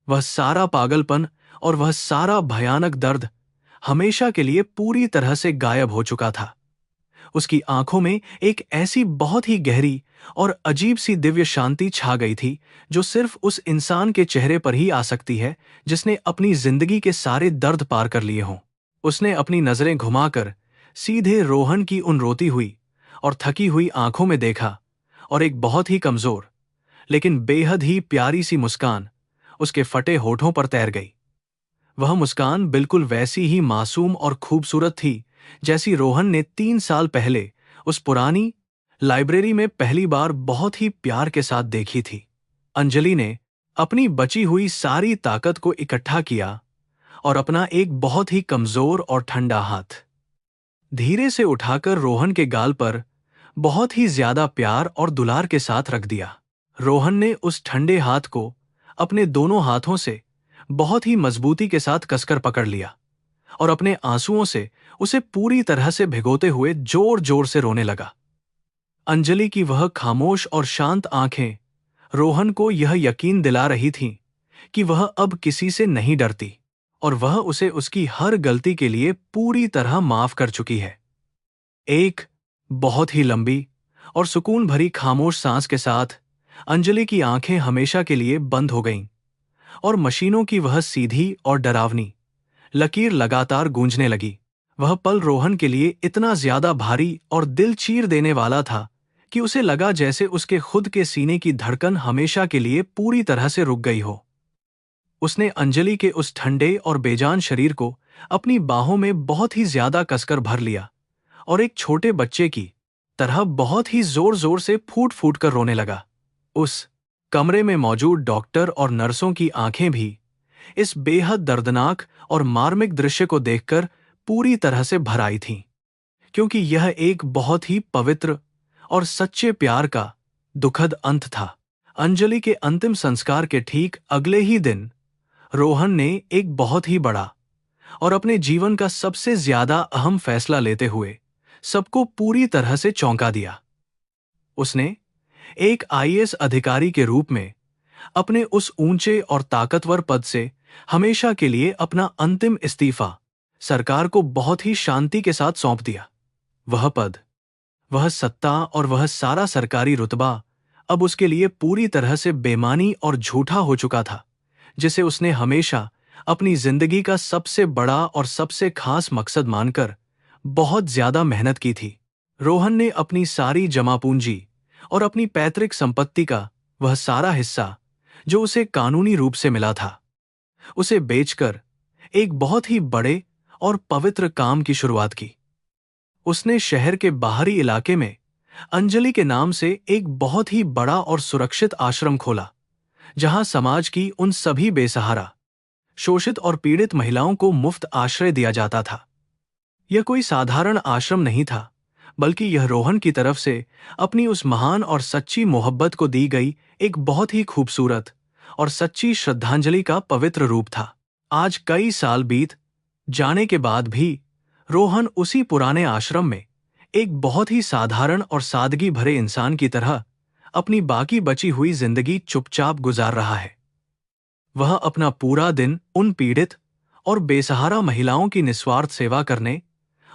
वह सारा पागलपन और वह सारा भयानक दर्द हमेशा के लिए पूरी तरह से गायब हो चुका था। उसकी आंखों में एक ऐसी बहुत ही गहरी और अजीब सी दिव्य शांति छा गई थी जो सिर्फ उस इंसान के चेहरे पर ही आ सकती है जिसने अपनी जिंदगी के सारे दर्द पार कर लिए हों। उसने अपनी नजरें घुमाकर सीधे रोहन की उन रोती हुई और थकी हुई आंखों में देखा और एक बहुत ही कमजोर लेकिन बेहद ही प्यारी सी मुस्कान उसके फटे होठों पर तैर गई। वह मुस्कान बिल्कुल वैसी ही मासूम और खूबसूरत थी जैसी रोहन ने 3 साल पहले उस पुरानी लाइब्रेरी में पहली बार बहुत ही प्यार के साथ देखी थी। अंजलि ने अपनी बची हुई सारी ताकत को इकट्ठा किया और अपना एक बहुत ही कमजोर और ठंडा हाथ धीरे से उठाकर रोहन के गाल पर बहुत ही ज्यादा प्यार और दुलार के साथ रख दिया। रोहन ने उस ठंडे हाथ को अपने दोनों हाथों से बहुत ही मजबूती के साथ कसकर पकड़ लिया और अपने आंसुओं से उसे पूरी तरह से भिगोते हुए जोर जोर से रोने लगा। अंजलि की वह खामोश और शांत आंखें रोहन को यह यकीन दिला रही थीं कि वह अब किसी से नहीं डरती और वह उसे उसकी हर गलती के लिए पूरी तरह माफ कर चुकी है। एक बहुत ही लंबी और सुकून भरी खामोश सांस के साथ अंजलि की आंखें हमेशा के लिए बंद हो गईं और मशीनों की वह सीधी और डरावनी लकीर लगातार गूंजने लगी। वह पल रोहन के लिए इतना ज्यादा भारी और दिल चीर देने वाला था कि उसे लगा जैसे उसके खुद के सीने की धड़कन हमेशा के लिए पूरी तरह से रुक गई हो। उसने अंजलि के उस ठंडे और बेजान शरीर को अपनी बाहों में बहुत ही ज्यादा कसकर भर लिया और एक छोटे बच्चे की तरह बहुत ही जोर जोर से फूट फूट कर रोने लगा। उस कमरे में मौजूद डॉक्टर और नर्सों की आंखें भी इस बेहद दर्दनाक और मार्मिक दृश्य को देखकर पूरी तरह से भर आई थीं, क्योंकि यह एक बहुत ही पवित्र और सच्चे प्यार का दुखद अंत था। अंजलि के अंतिम संस्कार के ठीक अगले ही दिन रोहन ने एक बहुत ही बड़ा और अपने जीवन का सबसे ज्यादा अहम फैसला लेते हुए सबको पूरी तरह से चौंका दिया। उसने एक आईएएस अधिकारी के रूप में अपने उस ऊंचे और ताकतवर पद से हमेशा के लिए अपना अंतिम इस्तीफा सरकार को बहुत ही शांति के साथ सौंप दिया। वह पद, वह सत्ता और वह सारा सरकारी रुतबा अब उसके लिए पूरी तरह से बेमानी और झूठा हो चुका था, जिसे उसने हमेशा अपनी जिंदगी का सबसे बड़ा और सबसे खास मकसद मानकर बहुत ज्यादा मेहनत की थी। रोहन ने अपनी सारी जमा पूंजी और अपनी पैतृक संपत्ति का वह सारा हिस्सा जो उसे कानूनी रूप से मिला था, उसे बेचकर एक बहुत ही बड़े और पवित्र काम की शुरुआत की। उसने शहर के बाहरी इलाके में अंजलि के नाम से एक बहुत ही बड़ा और सुरक्षित आश्रम खोला, जहां समाज की उन सभी बेसहारा, शोषित और पीड़ित महिलाओं को मुफ्त आश्रय दिया जाता था। यह कोई साधारण आश्रम नहीं था, बल्कि यह रोहन की तरफ से अपनी उस महान और सच्ची मोहब्बत को दी गई एक बहुत ही खूबसूरत और सच्ची श्रद्धांजलि का पवित्र रूप था। आज कई साल बीत जाने के बाद भी रोहन उसी पुराने आश्रम में एक बहुत ही साधारण और सादगी भरे इंसान की तरह अपनी बाकी बची हुई जिंदगी चुपचाप गुजार रहा है। वह अपना पूरा दिन उन पीड़ित और बेसहारा महिलाओं की निस्वार्थ सेवा करने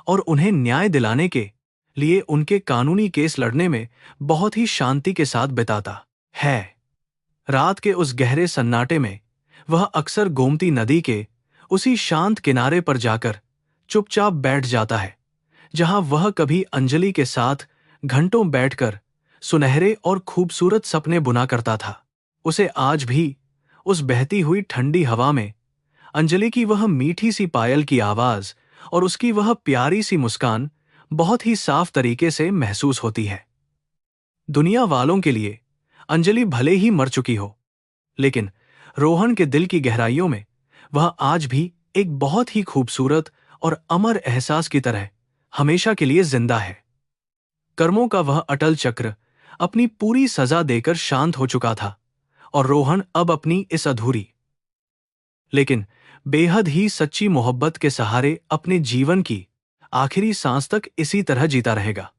और उन्हें न्याय दिलाने के लिए उनके कानूनी केस लड़ने में बहुत ही शांति के साथ बिताता है। रात के उस गहरे सन्नाटे में वह अक्सर गोमती नदी के उसी शांत किनारे पर जाकर चुपचाप बैठ जाता है, जहां वह कभी अंजलि के साथ घंटों बैठकर सुनहरे और खूबसूरत सपने बुना करता था। उसे आज भी उस बहती हुई ठंडी हवा में अंजलि की वह मीठी सी पायल की आवाज और उसकी वह प्यारी सी मुस्कान बहुत ही साफ तरीके से महसूस होती है। दुनिया वालों के लिए अंजलि भले ही मर चुकी हो, लेकिन रोहन के दिल की गहराइयों में वह आज भी एक बहुत ही खूबसूरत और अमर एहसास की तरह हमेशा के लिए जिंदा है। कर्मों का वह अटल चक्र अपनी पूरी सजा देकर शांत हो चुका था और रोहन अब अपनी इस अधूरी लेकिन बेहद ही सच्ची मोहब्बत के सहारे अपने जीवन की आखिरी सांस तक इसी तरह जीता रहेगा।